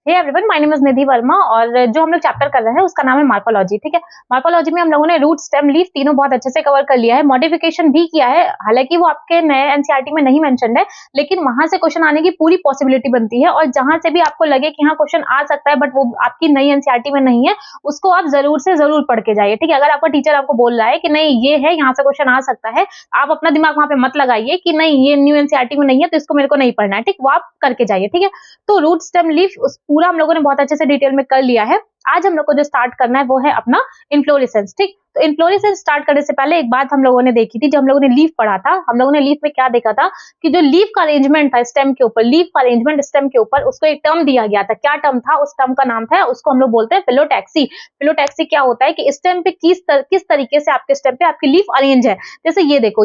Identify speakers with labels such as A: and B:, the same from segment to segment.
A: Hey everyone, my name is Nidhi Verma और जो हम लोग चैप्टर कर रहे हैं उसका नाम है मॉर्फोलॉजी। ठीक है, मॉर्फोलॉजी में हम लोगों ने रूट, स्टेम, लीफ तीनों बहुत अच्छे से कवर कर लिया है। मॉडिफिकेशन भी किया है, हालांकि वो आपके नए एनसीईआरटी में नहीं मेंशन्ड है, लेकिन वहां से क्वेश्चन आने की पूरी पॉसिबिलिटी बनती है। और जहां से भी आपको लगे कि हाँ क्वेश्चन आ सकता है बट वो आपकी नई एनसीईआरटी में नहीं है, उसको आप जरूर से जरूर पढ़ के जाइए। ठीक है, अगर आपका टीचर आपको बोल रहा है कि नहीं ये है, यहाँ से क्वेश्चन आ सकता है, आप अपना दिमाग वहां पे मत लगाइए कि नहीं ये न्यू एनसीईआरटी में नहीं है तो इसको मेरे को नहीं पढ़ना है। ठीक, वो आप करके जाइए। ठीक है, तो रूट, स्टेम, लीफ पूरा हम लोगों ने बहुत अच्छे से डिटेल में कर लिया है। आज हम लोग को जो स्टार्ट करना है वो है अपना इन्फ्लोरेसेंस। ठीक, तो इन्फ्लोरेसेंस स्टार्ट करने से पहले एक बात हम लोगों ने देखी थी, जब हम लोगों ने लीफ पढ़ा था, हम लोगों ने लीफ में क्या देखा था कि जो लीफ का अरेंजमेंट था स्टेम के ऊपर, लीफ का अरेंजमेंट स्टेम के ऊपर, उसको एक टर्म दिया गया था। क्या टर्म था? उस टर्म का नाम था, उसको हम लोग बोलते हैं फिलोटैक्सी। फिलोटैक्सी क्या होता है कि स्टेम पे किस तरीके से आपके स्टेम पे आपकी लीफ अरेंज है। जैसे ये देखो,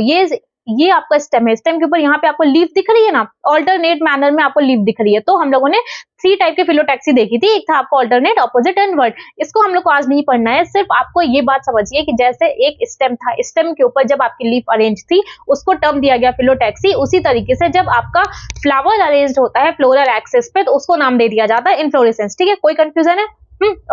A: ये आपका स्टेम है, स्टेम के ऊपर यहाँ पे आपको लीफ दिख रही है ना, ऑल्टरनेट मैनर में आपको लीफ दिख रही है। तो हम लोगों ने 3 टाइप के फिलोटैक्सी देखी थी, एक था आपको ऑल्टरनेट, ऑपोजिट एंड इनवर्ट। इसको हम लोग को आज नहीं पढ़ना है, सिर्फ आपको ये बात समझिए कि जैसे एक स्टेम था, स्टेम के ऊपर जब आपकी लीफ अरेंज थी उसको टर्म दिया गया फिलोटैक्सी, उसी तरीके से जब आपका फ्लावर अरेंज होता है फ्लोरल एक्सिस पे तो उसको नाम दे दिया जाता है इन्फ्लोरेसेंस। ठीक है, कोई कंफ्यूजन है?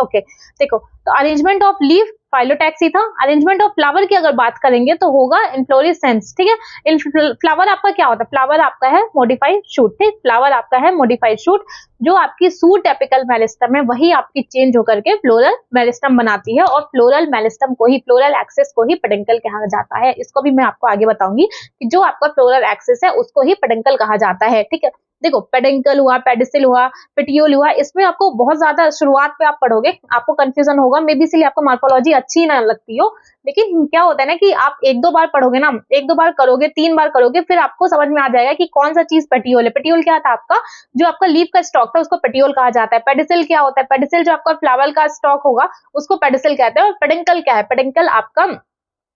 A: ओके, देखो, तो अरेंजमेंट ऑफ लीफ फाइलोटैक्सी था, अरेंजमेंट ऑफ फ्लावर की अगर बात करेंगे तो होगा इन्फ्लोरेसेंस। ठीक है, फ्लावर आपका क्या होता है? फ्लावर आपका है मॉडिफाइड शूट। ठीक, फ्लावर आपका है मॉडिफाइड शूट, जो आपकी सूट एपिकल मेरिस्टम है वही आपकी चेंज होकर के फ्लोरल मेरिस्टम बनाती है, और फ्लोरल मेरिस्टम को ही, फ्लोरल एक्सिस को ही पेडंकल कहा जाता है। इसको भी मैं आपको आगे बताऊंगी कि जो आपका फ्लोरल एक्सिस है उसको ही पेडंकल कहा जाता है। ठीक है, देखो, पेडेंकल हुआ, पेडिसिल हुआ, पेटियोल हुआ, इसमें आपको बहुत ज्यादा शुरुआत पे आप पढ़ोगे, आपको कंफ्यूजन होगा, मे बी इसलिए आपको मॉर्फोलॉजी अच्छी ना लगती हो। लेकिन क्या होता है ना कि आप 1-2 बार पढ़ोगे ना, 1-2 बार करोगे, 3 बार करोगे, फिर आपको समझ में आ जाएगा कि कौन सा चीज पेटियोल है। पेटियोल क्या था आपका? जो आपका लीफ का स्टॉक था उसको पेटियोल कहा जाता है। पेडिसिल क्या होता है? पेडिसिल जो आपका फ्लावर का स्टॉक होगा उसको पेडिसिल कहते हैं। और पेडेंकल क्या है? पेडेंकल आपका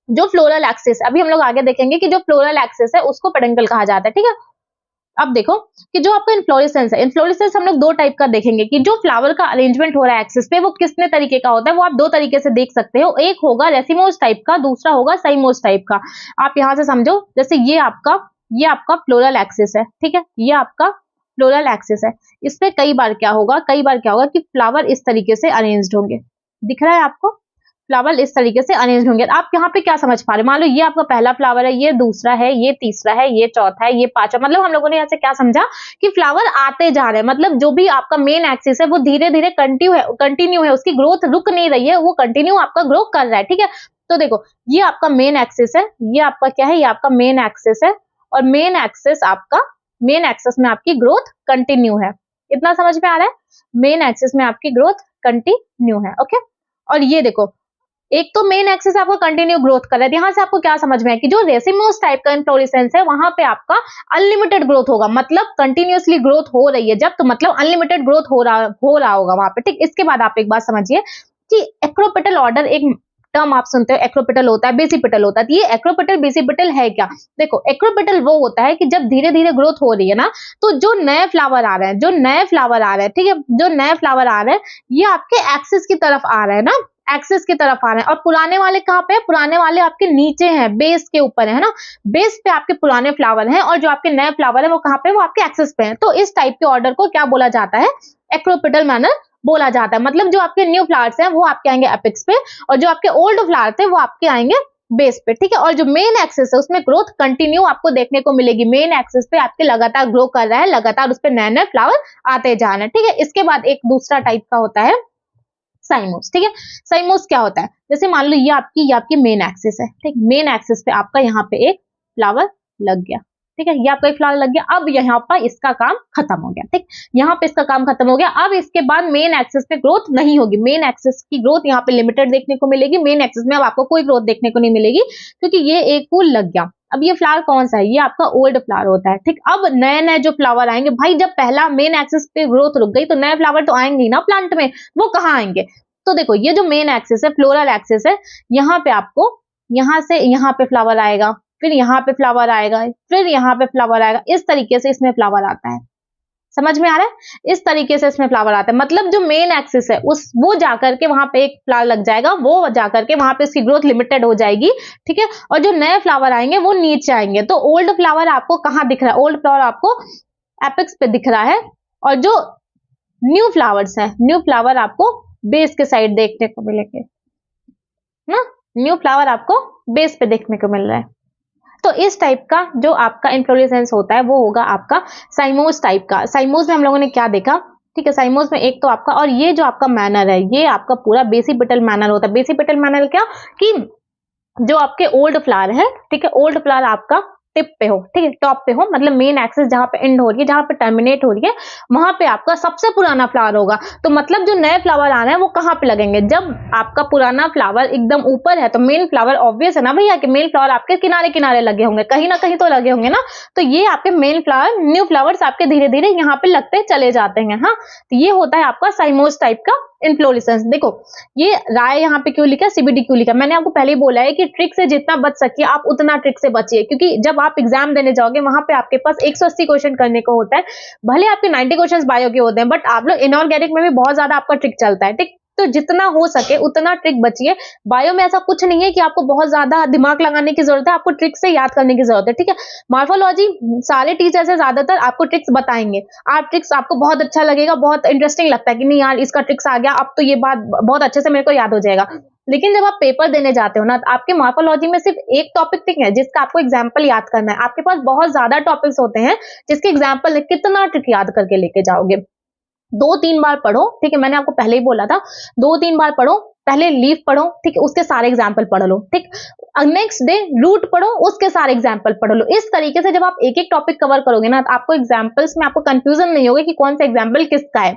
A: जो फ्लोरल एक्सिस, अभी हम लोग आगे देखेंगे कि जो फ्लोरल एक्सिस है उसको पेडेंकल कहा जाता है। ठीक है, अब देखो कि जो आपका इन्फ्लोरेसेंस है, इन्फ्लोरेसेंस हम लोग 2 टाइप का देखेंगे कि जो फ्लावर का अरेंजमेंट हो रहा है एक्सिस पे वो कितने तरीके का होता है, वो आप 2 तरीके से देख सकते हो। एक होगा रेसिमोस टाइप का, दूसरा होगा साइमोस टाइप का। आप यहां से समझो, जैसे ये आपका फ्लोरल एक्सिस है। ठीक है, ये आपका फ्लोरल एक्सिस है, इस पे कई बार क्या होगा कि फ्लावर इस तरीके से अरेंज्ड होंगे। दिख रहा है आपको? फ्लावर इस तरीके से अरेंज होंगे। आप यहाँ पे क्या समझ पा रहे? मान लो ये आपका पहला फ्लावर है, ये दूसरा है, ये तीसरा है, ये चौथा है, ये पांचवा। मतलब हम लोगों ने यहाँ से क्या समझा कि फ्लावर आते जा रहे हैं, मतलब जो भी आपका मेन एक्सिस है वो धीरे धीरे कंटिन्यू है, उसकी ग्रोथ रुक नहीं रही है, वो कंटिन्यू आपका ग्रो कर रहा है। ठीक है, तो देखो, ये आपका मेन एक्सिस है, ये आपका क्या है? ये आपका मेन एक्सिस है, और मेन एक्सिस में आपकी ग्रोथ कंटिन्यू है। इतना समझ में आ रहा है? मेन एक्सिस में आपकी ग्रोथ कंटिन्यू है। ओके, और ये देखो, एक तो मेन एक्सिस आपको कंटिन्यू ग्रोथ कर रहा है। यहां से आपको क्या समझ में है कि जो रेसिमोस टाइप का इन्फ्लोरेसेंस है वहां पे आपका अनलिमिटेड ग्रोथ होगा, मतलब कंटिन्यूअसली ग्रोथ हो रही है जब, तो मतलब अनलिमिटेड ग्रोथ हो रहा होगा वहां पे। ठीक, इसके बाद आप एक बात समझिए कि एक्रोपेटल ऑर्डर, एक टर्म आप सुनते हो, एक्रोपेटल होता है, बेसिपेटल होता है। ये एक्रोपेटल बेसिपेटल है क्या? देखो, एक्रोपेटल वो होता है कि जब धीरे धीरे ग्रोथ हो रही है ना, तो जो नए फ्लावर आ रहे हैं, ठीक है, जो नए फ्लावर आ रहे हैं ये आपके एक्सिस की तरफ आ रहे हैं ना, एक्सिस की तरफ आ रहे हैं। और पुराने वाले कहाँ पे? पुराने वाले आपके नीचे हैं, बेस के ऊपर है ना, बेस पे आपके पुराने फ्लावर हैं, और जो आपके नए फ्लावर है वो कहाँ पे? वो आपके एक्सिस पे हैं। तो इस टाइप के ऑर्डर को क्या बोला जाता है? एक्रोपेटल मैनर बोला जाता है। मतलब जो आपके न्यू फ्लावर्स हैं वो आपके आएंगे एपिक्स पे, और जो आपके ओल्ड फ्लावर थे वो आपके आएंगे बेस पे। ठीक है, और जो मेन एक्सिस है उसमें ग्रोथ कंटिन्यू आपको देखने को मिलेगी। मेन एक्सिस पे आपके लगातार ग्रो कर रहा है, लगातार उस पर नए नए फ्लावर आते जा रहे हैं। ठीक है, इसके बाद एक दूसरा टाइप का होता है साइमोस। ठीक है, साइमोस क्या होता है? जैसे मान लो ये आपकी मेन एक्सिस है। ठीक, मेन एक्सिस पे आपका यहाँ पे एक फ्लावर लग गया। ठीक है, ये आपका एक फ्लावर लग गया, अब यहाँ पर इसका काम खत्म हो गया। ठीक, यहाँ पे इसका काम खत्म हो गया। अब इसके बाद मेन एक्सिस पे ग्रोथ नहीं होगी, मेन एक्सिस की ग्रोथ यहाँ पे लिमिटेड देखने को मिलेगी। मेन एक्सिस में अब आपको कोई ग्रोथ देखने को नहीं मिलेगी, क्योंकि ये एक फूल लग गया। अब ये फ्लावर कौन सा है? ये आपका ओल्ड फ्लावर होता है। ठीक, अब नए नए जो फ्लावर आएंगे, भाई जब पहला मेन एक्सिस पे ग्रोथ रुक गई तो नए फ्लावर तो आएंगे ही ना प्लांट में, वो कहाँ आएंगे? तो देखो, ये जो मेन एक्सिस है, फ्लोरल एक्सिस है, यहाँ पे आपको यहाँ से यहाँ पे फ्लावर आएगा, फिर यहाँ पे फ्लावर आएगा, फिर यहाँ पे फ्लावर आएगा, इस तरीके से इसमें फ्लावर आता है। समझ में आ रहा है? इस तरीके से इसमें फ्लावर आता है, मतलब जो मेन एक्सिस है वो जाकर के वहां पे एक फ्लावर लग जाएगा, वो जाकर के वहां पे इसकी ग्रोथ लिमिटेड हो जाएगी। ठीक है, और जो नए फ्लावर आएंगे वो नीचे आएंगे। तो ओल्ड फ्लावर आपको कहाँ दिख रहा है? ओल्ड फ्लावर आपको एपेक्स पे दिख रहा है, और जो न्यू फ्लावर्स हैं, न्यू फ्लावर आपको बेस के साइड देखने को मिलेंगे ना, न्यू फ्लावर आपको बेस पे देखने को मिल रहा है। तो इस टाइप का जो आपका इन्फ्लोरेसेंस होता है वो होगा आपका साइमोस टाइप का। साइमोस में हम लोगों ने क्या देखा, ठीक है, साइमोस में एक तो आपका, और ये जो आपका मैनर है ये आपका पूरा बेसिपेटल मैनर होता है। बेसिपेटल मैनर क्या कि जो आपके ओल्ड फ्लावर है, ठीक है, ओल्ड फ्लावर आपका टिप पे हो, ठीक है, टॉप पे हो, मतलब मेन एक्सिस जहां पे एंड हो रही है, जहां पे टर्मिनेट हो रही है, वहां पे आपका सबसे पुराना फ्लावर होगा। तो मतलब जो नए फ्लावर आ रहे हैं वो कहां पे लगेंगे, जब आपका पुराना फ्लावर एकदम ऊपर है तो मेन फ्लावर ऑब्वियस है ना भैया कि मेन फ्लावर आपके किनारे किनारे लगे होंगे, कहीं ना कहीं तो लगे होंगे ना। तो ये आपके मेन फ्लावर, न्यू फ्लावर्स आपके धीरे धीरे यहाँ पे लगते चले जाते हैं। हाँ, तो ये होता है आपका साइमोस टाइप का इन्फ्लोरेसेंस। देखो ये राय यहाँ पे क्यों लिखा, सीबीडी क्यों लिखा, मैंने आपको पहले ही बोला है कि ट्रिक से जितना बच सकिए आप उतना ट्रिक से बचिए, क्योंकि जब आप एग्जाम देने जाओगे वहां पे आपके पास 180 क्वेश्चन करने को होता है, भले आपके 90 क्वेश्चन बायो के होते हैं, बट आप लोग इनऑर्गेनिक में भी बहुत ज्यादा आपका ट्रिक चलता है, ठीक। तो जितना हो सके उतना ट्रिक बचिए। बायो में ऐसा कुछ नहीं है कि आपको बहुत ज्यादा दिमाग लगाने की जरूरत है, आपको ट्रिक से याद करने की जरूरत है, ठीक है। मॉर्फोलॉजी सारे टीचर से ज्यादातर आपको ट्रिक्स बताएंगे, आप ट्रिक्स आपको बहुत अच्छा लगेगा, बहुत इंटरेस्टिंग लगता है कि नहीं यार इसका ट्रिक्स आ गया, अब तो ये बात बहुत अच्छे से मेरे को याद हो जाएगा। लेकिन जब आप पेपर देने जाते हो ना, तो आपके मॉर्फोलॉजी में सिर्फ एक टॉपिक नहीं है जिसका आपको एग्जाम्पल याद करना है, आपके पास बहुत ज्यादा टॉपिक्स होते हैं जिसके एग्जाम्पल कितना ट्रिक याद करके लेके जाओगे। 2-3 बार पढ़ो, ठीक है, मैंने आपको पहले ही बोला था 2-3 बार पढ़ो, पहले लीफ पढ़ो, ठीक है, उसके सारे एग्जाम्पल पढ़ लो, ठीक। नेक्स्ट डे रूट पढ़ो, उसके सारे एग्जाम्पल पढ़ लो। इस तरीके से जब आप एक एक टॉपिक कवर करोगे ना, तो आपको एग्जाम्पल्स में आपको कंफ्यूजन नहीं होगा कि कौन सा एग्जाम्पल किसका है।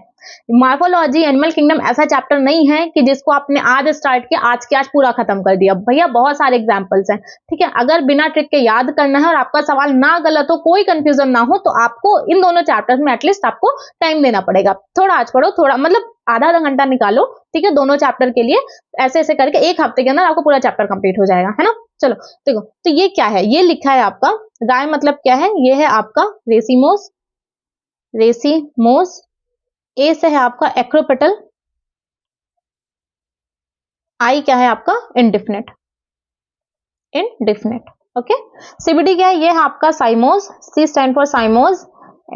A: मॉर्फोलॉजी एनिमल किंगडम ऐसा चैप्टर नहीं है कि जिसको आपने आज स्टार्ट किया, आज के आज पूरा खत्म कर दिया, भैया बहुत सारे एग्जाम्पल्स हैं, ठीक है। अगर बिना ट्रिक के याद करना है और आपका सवाल ना गलत हो, कोई कंफ्यूजन ना हो, तो आपको इन दोनों चैप्टर्स में एटलीस्ट आपको टाइम देना पड़ेगा। थोड़ा आज पढ़ो, थोड़ा मतलब आधा घंटा निकालो, ठीक है, दोनों चैप्टर के लिए। ऐसे ऐसे करके एक हफ्ते के अंदर आपको पूरा चैप्टर कंप्लीट हो जाएगा, है ना। चलो देखो, तो ये क्या है, ये लिखा है आपका गाय, मतलब क्या है, ये है आपका रेसिमोस, रेसिमोस। ए से है आपका एक्रोपेटल, आई क्या है आपका इंडिफिनिट, इंडिफिनिट, ओके। सीबीडी क्या है, ये है आपका cymose, C stand for cymose,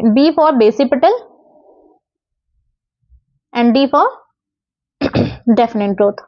A: B for basipetal and D for definite growth.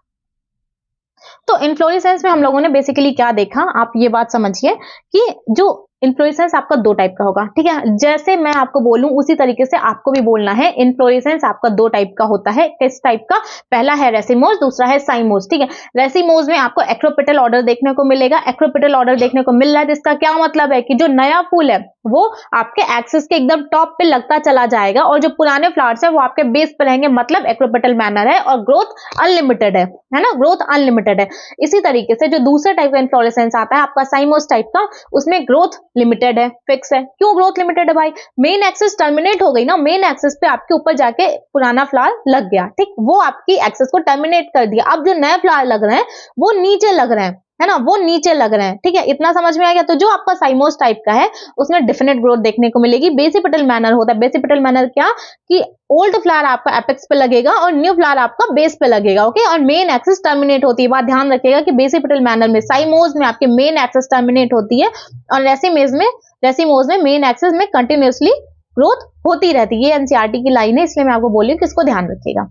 A: तो इन्फ्लोरेसेंस में हम लोगों ने बेसिकली क्या देखा, आप ये बात समझिए कि जो इन्फ्लोरेसेंस आपका दो टाइप का होगा, ठीक है। जैसे मैं आपको बोलूं उसी तरीके से आपको भी बोलना है। इन्फ्लोरेसेंस आपका दो टाइप का होता है। किस टाइप का, पहला है रेसिमोस, दूसरा है साइमोस, ठीक है। रेसिमोस में आपको एक्रोपेटल ऑर्डर देखने को मिलेगा। एक्रोपेटल ऑर्डर देखने को मिल रहा है, जिसका क्या मतलब है कि जो नया फूल है वो आपके एक्सिस के एकदम टॉप पे लगता चला जाएगा, और जो पुराने फ्लावर्स है वो आपके बेस पे रहेंगे, मतलब एक्रोपेटल मैनर है, और ग्रोथ अनलिमिटेड है ना, ग्रोथ अनलिमिटेड है। इसी तरीके से जो दूसरे टाइप का इन्फ्लोरेसेंस आता है आपका साइमोस टाइप का, उसमें ग्रोथ लिमिटेड है, फिक्स है। क्यों ग्रोथ लिमिटेड है भाई, मेन एक्सिस टर्मिनेट हो गई ना, मेन एक्सिस पे आपके ऊपर जाके पुराना फ्लावर लग गया, ठीक, वो आपकी एक्सिस को टर्मिनेट कर दिया। अब जो नए फ्लावर लग रहे हैं वो नीचे लग रहे हैं, है ना, वो नीचे लग रहे हैं, ठीक है। इतना समझ में आ गया। तो जो आपका साइमोस टाइप का है उसमें डेफिनेट ग्रोथ देखने को मिलेगी। बेसिपिटल मैनर होता है, बेसिपिटल मैनर क्या कि ओल्ड फ्लावर आपका एपेक्स पे लगेगा और न्यू फ्लावर आपका बेस पे लगेगा, ओके। और मेन एक्सिस टर्मिनेट होती है, बात ध्यान रखिएगा कि बेसिपिटल मैनर में, साइमोस में आपके मेन एक्सिस टर्मिनेट होती है, और रेसिमोस में मेन एक्सिस में कंटिन्यूअसली ग्रोथ होती रहती है। ये एनसीईआरटी की लाइन है, इसलिए मैं आपको बोल रही हूँ कि इसको ध्यान रखिएगा।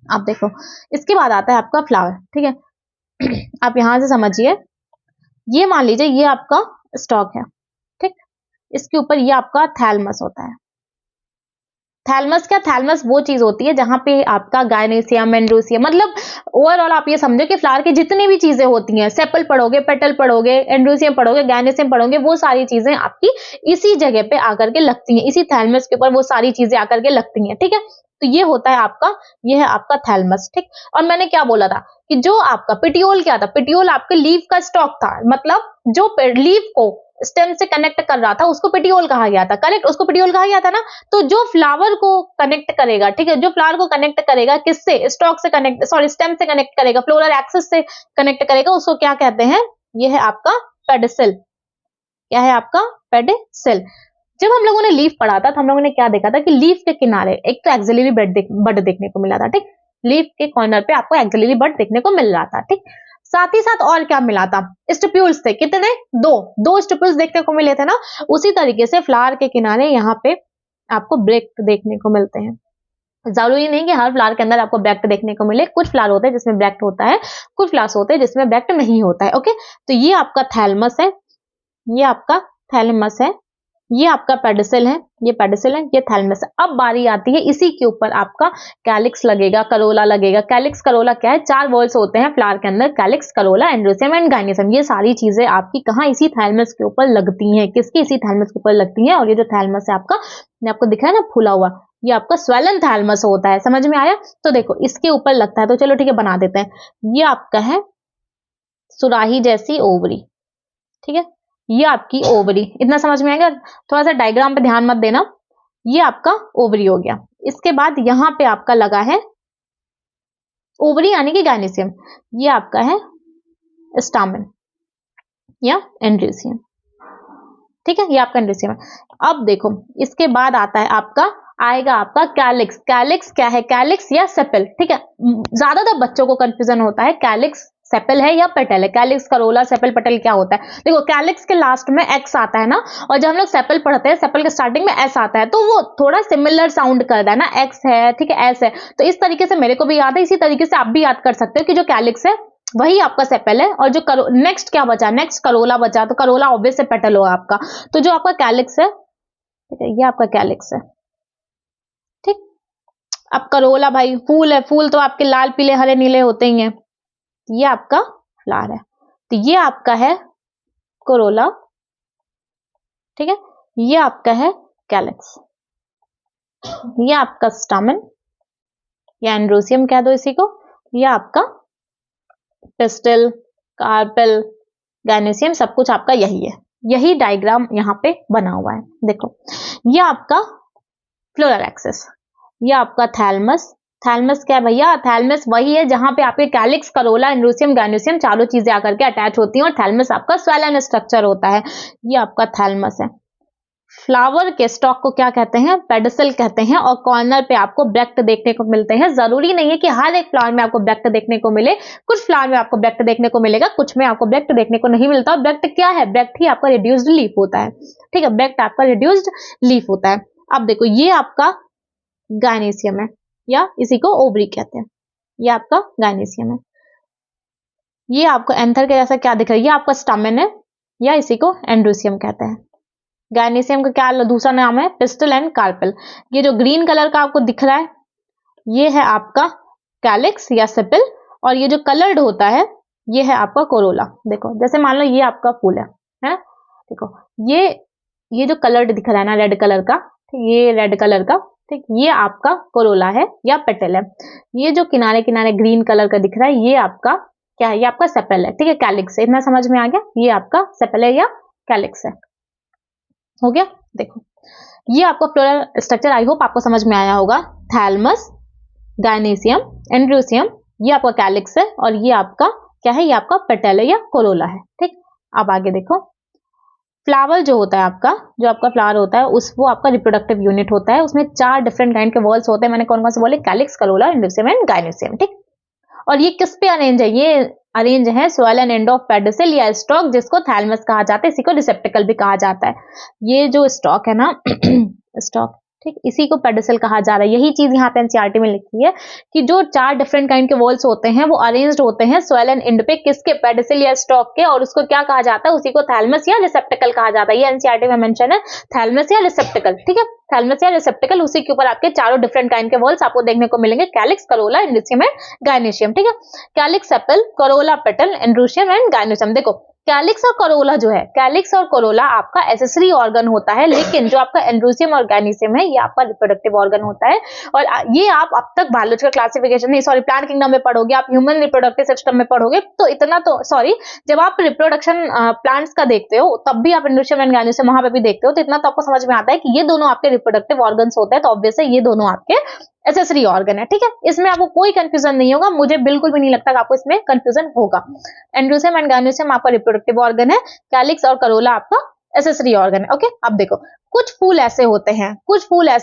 A: आप देखो, इसके बाद आता है आपका फ्लावर, ठीक है। आप यहां से समझिए, ये मान लीजिए ये आपका स्टॉक है, ठीक, इसके ऊपर ये आपका थैलमस होता है। थैलमस क्या, थैलमस वो चीज होती है जहां पे आपका गायनेसियम, एंड्रोसियम, मतलब ओवरऑल आप ये समझो कि फ्लावर की जितनी भी चीजें होती हैं, सेपल पढ़ोगे, पेटल पढ़ोगे, एंड्रोसियम पढ़ोगे, गायनेसियम पढ़ोगे, वो सारी चीजें आपकी इसी जगह पे आकर के लगती हैं, इसी थैलमस के ऊपर वो सारी चीजें आकर के लगती हैं, ठीक है। तो ये होता है आपका, ये है आपका थैलमस, ठीक। और मैंने क्या बोला था कि जो आपका पिटियोल क्या था, पिटियोल आपके लीफ का स्टॉक था, मतलब जो लीफ को स्टेम से कनेक्ट कर रहा था उसको पेटियोल कहा गया था, करेक्ट, उसको पेटियोल कहा गया था ना। तो जो फ्लावर को कनेक्ट करेगा, ठीक है, जो फ्लावर को कनेक्ट करेगा किससे, स्टॉक से कनेक्ट, सॉरी स्टेम से कनेक्ट करेगा, फ्लोरल एक्सिस से कनेक्ट करेगा, उसको क्या कहते हैं, ये है आपका पेडिसल। क्या है आपका पेडिसल। जब हम लोगों ने लीफ पढ़ा था तो हम लोगों ने क्या देखा था कि लीफ के किनारे एक तो एक्सिलरी बड देखने को मिला था, ठीक, लीफ के कॉर्नर पे आपको एक्सिलरी बड देखने को मिल रहा था, ठीक। साथ ही साथ और क्या मिला था, स्टिप्यूल्स थे, कितने, दो स्टिप्यूल्स देखने को मिले थे ना। उसी तरीके से फ्लावर के किनारे यहाँ पे आपको ब्रेक देखने को मिलते हैं, जरूरी नहीं कि हर फ्लावर के अंदर आपको ब्रैक्ट देखने को मिले, कुछ फ्लावर होते हैं जिसमें ब्रैक्ट होता है, कुछ फ्लावर्स होते हैं जिसमें ब्रैक्ट नहीं होता है। ओके, तो ये आपका थैलमस है, ये आपका थैलेमस है, ये आपका पेडिसल है, ये पेडिसल है, ये थैलेमस है। अब बारी आती है इसी के ऊपर आपका कैलिक्स लगेगा, करोला लगेगा। कैलिक्स करोला क्या है, 4 वॉल्स होते हैं फ्लावर के अंदर, कैलिक्स करोला एंड्रोसियम एंड गाइनिसियम। ये सारी चीजें आपकी कहाँ, इसी थैलेमस के ऊपर लगती हैं। किसकी, इसी थैलेमस के ऊपर लगती हैं। और ये जो थैलेमस है आपका, ये आपको दिख रहा है ना फूला हुआ, ये आपका स्वेलन थैलेमस होता है। समझ में आया? तो देखो इसके ऊपर लगता है, तो चलो ठीक है बना देते हैं। ये आपका है सुराही जैसी ओवरी, ठीक है, ये आपकी ओवरी। इतना समझ में आएगा? थोड़ा सा डायग्राम पे ध्यान मत देना। ये आपका ओवरी हो गया। इसके बाद यहां पे आपका लगा है ओवरी यानी कि गाइनिसियम, ये आपका है स्टामेन या एंड्रोसियम, ठीक है, ये आपका एंड्रोसियम है। अब देखो इसके बाद आता है आएगा आपका कैलिक्स। कैलिक्स क्या है, कैलिक्स या सेपल, ठीक है। ज्यादातर बच्चों को कंफ्यूजन होता है कैलिक्स सेपल है या पेटल है। कैलिक्स, करोला, सेपल, पेटल क्या होता है? देखो कैलिक्स के लास्ट में एक्स आता है ना, और जब हम लोग सेपल पढ़ते हैं, सेपल के स्टार्टिंग में एस आता है, तो वो थोड़ा सिमिलर साउंड करता है ना, एक्स है, ठीक है, एस है। तो इस तरीके से मेरे को भी याद है, इसी तरीके से आप भी याद कर सकते हो कि जो कैलिक्स है वही आपका सेपल है, और जो नेक्स्ट क्या बचा, नेक्स्ट करोला बचा, तो करोला ऑब्वियस से पेटल होगा आपका। तो जो आपका कैलिक्स है, ठीक है, ये आपका कैलिक्स है, ठीक। अब करोला भाई फूल है, फूल तो आपके लाल पीले हरे नीले होते ही हैं। ये आपका फ्लावर है, तो ये आपका है कोरोला, ठीक है, ये आपका है कैलिक्स, ये आपका स्टामेन या एंड्रोसियम कह दो इसी को, ये आपका पिस्टल, कार्पेल, गाइनिसियम, सब कुछ आपका यही है। यही डायग्राम यहाँ पे बना हुआ है। देखो ये आपका फ्लोरल एक्सिस, ये आपका थैलमस। थैलमस क्या है भैया, थैलमस वही है जहां पे आपके कैलिक्स, करोला, एंड्रोसियम, गाइनिसियम चारों चीजें आकर के अटैच होती हैं, और थैलमस आपका स्वेलन स्ट्रक्चर होता है। ये आपका थैलमस है। फ्लावर के स्टॉक को क्या कहते हैं, पेडिसल कहते हैं, और कॉर्नर पे आपको ब्रैक्ट देखने को मिलते हैं। जरूरी नहीं है कि हर एक फ्लावर में आपको ब्रैक्ट देखने को मिले, कुछ फ्लावर में आपको ब्रैक्ट देखने को मिलेगा, कुछ में आपको ब्रैक्ट देखने को नहीं मिलता। ब्रैक्ट क्या है, ब्रैक्ट ही आपका रिड्यूस्ड लीफ होता है, ठीक है, ब्रैक्ट आपका रिड्यूस्ड लीफ होता है। अब देखो ये आपका गाइनिसियम है, या इसी को ओवरी कहते हैं, ये आपका गाइनिसियम है। ये आपको एंथर के जैसा क्या दिख रहा है, ये आपका स्टामेन है, या इसी को एंड्रोसियम कहते हैं। गाइनिसियम का क्या दूसरा नाम है, पिस्टल एंड कार्पेल। ये जो ग्रीन कलर का आपको दिख रहा है, ये है आपका कैलिक्स या सेपल, और ये जो कलर्ड होता है ये है आपका कोरोला। देखो जैसे मान लो ये आपका फूल है? देखो ये जो कलर्ड दिख रहा है ना, रेड कलर का, ये रेड कलर का, ठीक, ये आपका कोरोला है या पेटल है। ये जो किनारे किनारे ग्रीन कलर का दिख रहा है, ये आपका क्या है, ये आपका सेपल है, ठीक है, कैलिक्स है। इतना समझ में आ गया, ये आपका सेपल है या कैलिक्स है, हो गया। देखो ये आपका फ्लोरल स्ट्रक्चर आई होप आपको समझ में आया होगा। थैलमस, गाइनिसियम, एंड्रोसियम, ये आपका कैलिक्स है, और ये आपका क्या है, ये आपका पेटल है या कोरोला है, ठीक। अब आगे देखो फ्लावर जो होता है आपका, जो आपका फ्लावर होता है वो आपका रिप्रोडक्टिव यूनिट होता है। उसमें 4 डिफरेंट काइंड के वॉल्स होते हैं। मैंने कौन कौन से बोले, calyx, corolla, androecium and gynoecium, ठीक। और ये किस पे अरेंज है, ये अरेंज है स्वेलन एंड ऑफ पेडिसल या स्टॉक, जिसको थैलमस कहा जाता है, इसी को रिसेप्टिकल भी कहा जाता है। ये जो स्टॉक है ना स्टॉक, ठीक, इसी को पेडिसल कहा जा रहा है। यही चीज यहाँ पे एनसीईआरटी में लिखी है कि जो 4 डिफरेंट काइंड के वॉल्स होते हैं वो अरेंज्ड होते हैं स्वेलन एंड पे, किसके, पेडिसल या स्टॉक के, और उसको क्या कहा जाता है, उसी को थैलमस या रिसेप्टिकल कहा जाता है। ये एनसीईआरटी में मेंशन है, थैलमस या रिसेप्टिकल, ठीक है, थैलमस या रिसेप्टिकल। उसी के ऊपर आपके चारों डिफरेंट काइंड के वॉल्स आपको देखने को मिलेंगे, calyx, corolla, androecium and gynoecium, ठीक है। Calyx, sepal, corolla, petal, androecium and gynoecium. देखो कैलिक्स और करोला जो है, कैलिक्स और करोला आपका एसेसरी ऑर्गन होता है, लेकिन जो आपका एंड्रोसियम और गाइनिसियम है ये आपका रिप्रोडक्टिव ऑर्गन होता है। और ये आप अब तक बायोलॉजिकल क्लासिफिकेशन नहीं, सॉरी, प्लांट किंगडम में पढ़ोगे, आप ह्यूमन रिप्रोडक्टिव सिस्टम में पढ़ोगे, तो इतना तो सॉरी, जब आप रिप्रोडक्शन प्लांट्स का देखते हो तब भी आप एंड्रोसियम एंड गाइनिसियम वहां पे भी देखते हो, तो इतना तो आपको समझ में आता है कि ये दोनों आपके रिप्रोडक्टिव ऑर्गन्स होते हैं, तो ऑब्वियस है ये दोनों आपके एसेसरी ऑर्गन है, ठीक है। इसमें आपको कोई कंफ्यूजन नहीं होगा, मुझे बिल्कुल भी नहीं लगता कि आपको इसमें कंफ्यूजन होगा। एंड्रोसियम एंड गाइनिसियम आपका रिप्रोडक्टिव ऑर्गन है, कैलिक्स और करोला आपका एसेसरी ऑर्गन है, ओके। अब देखो कुछ फूल ऐसे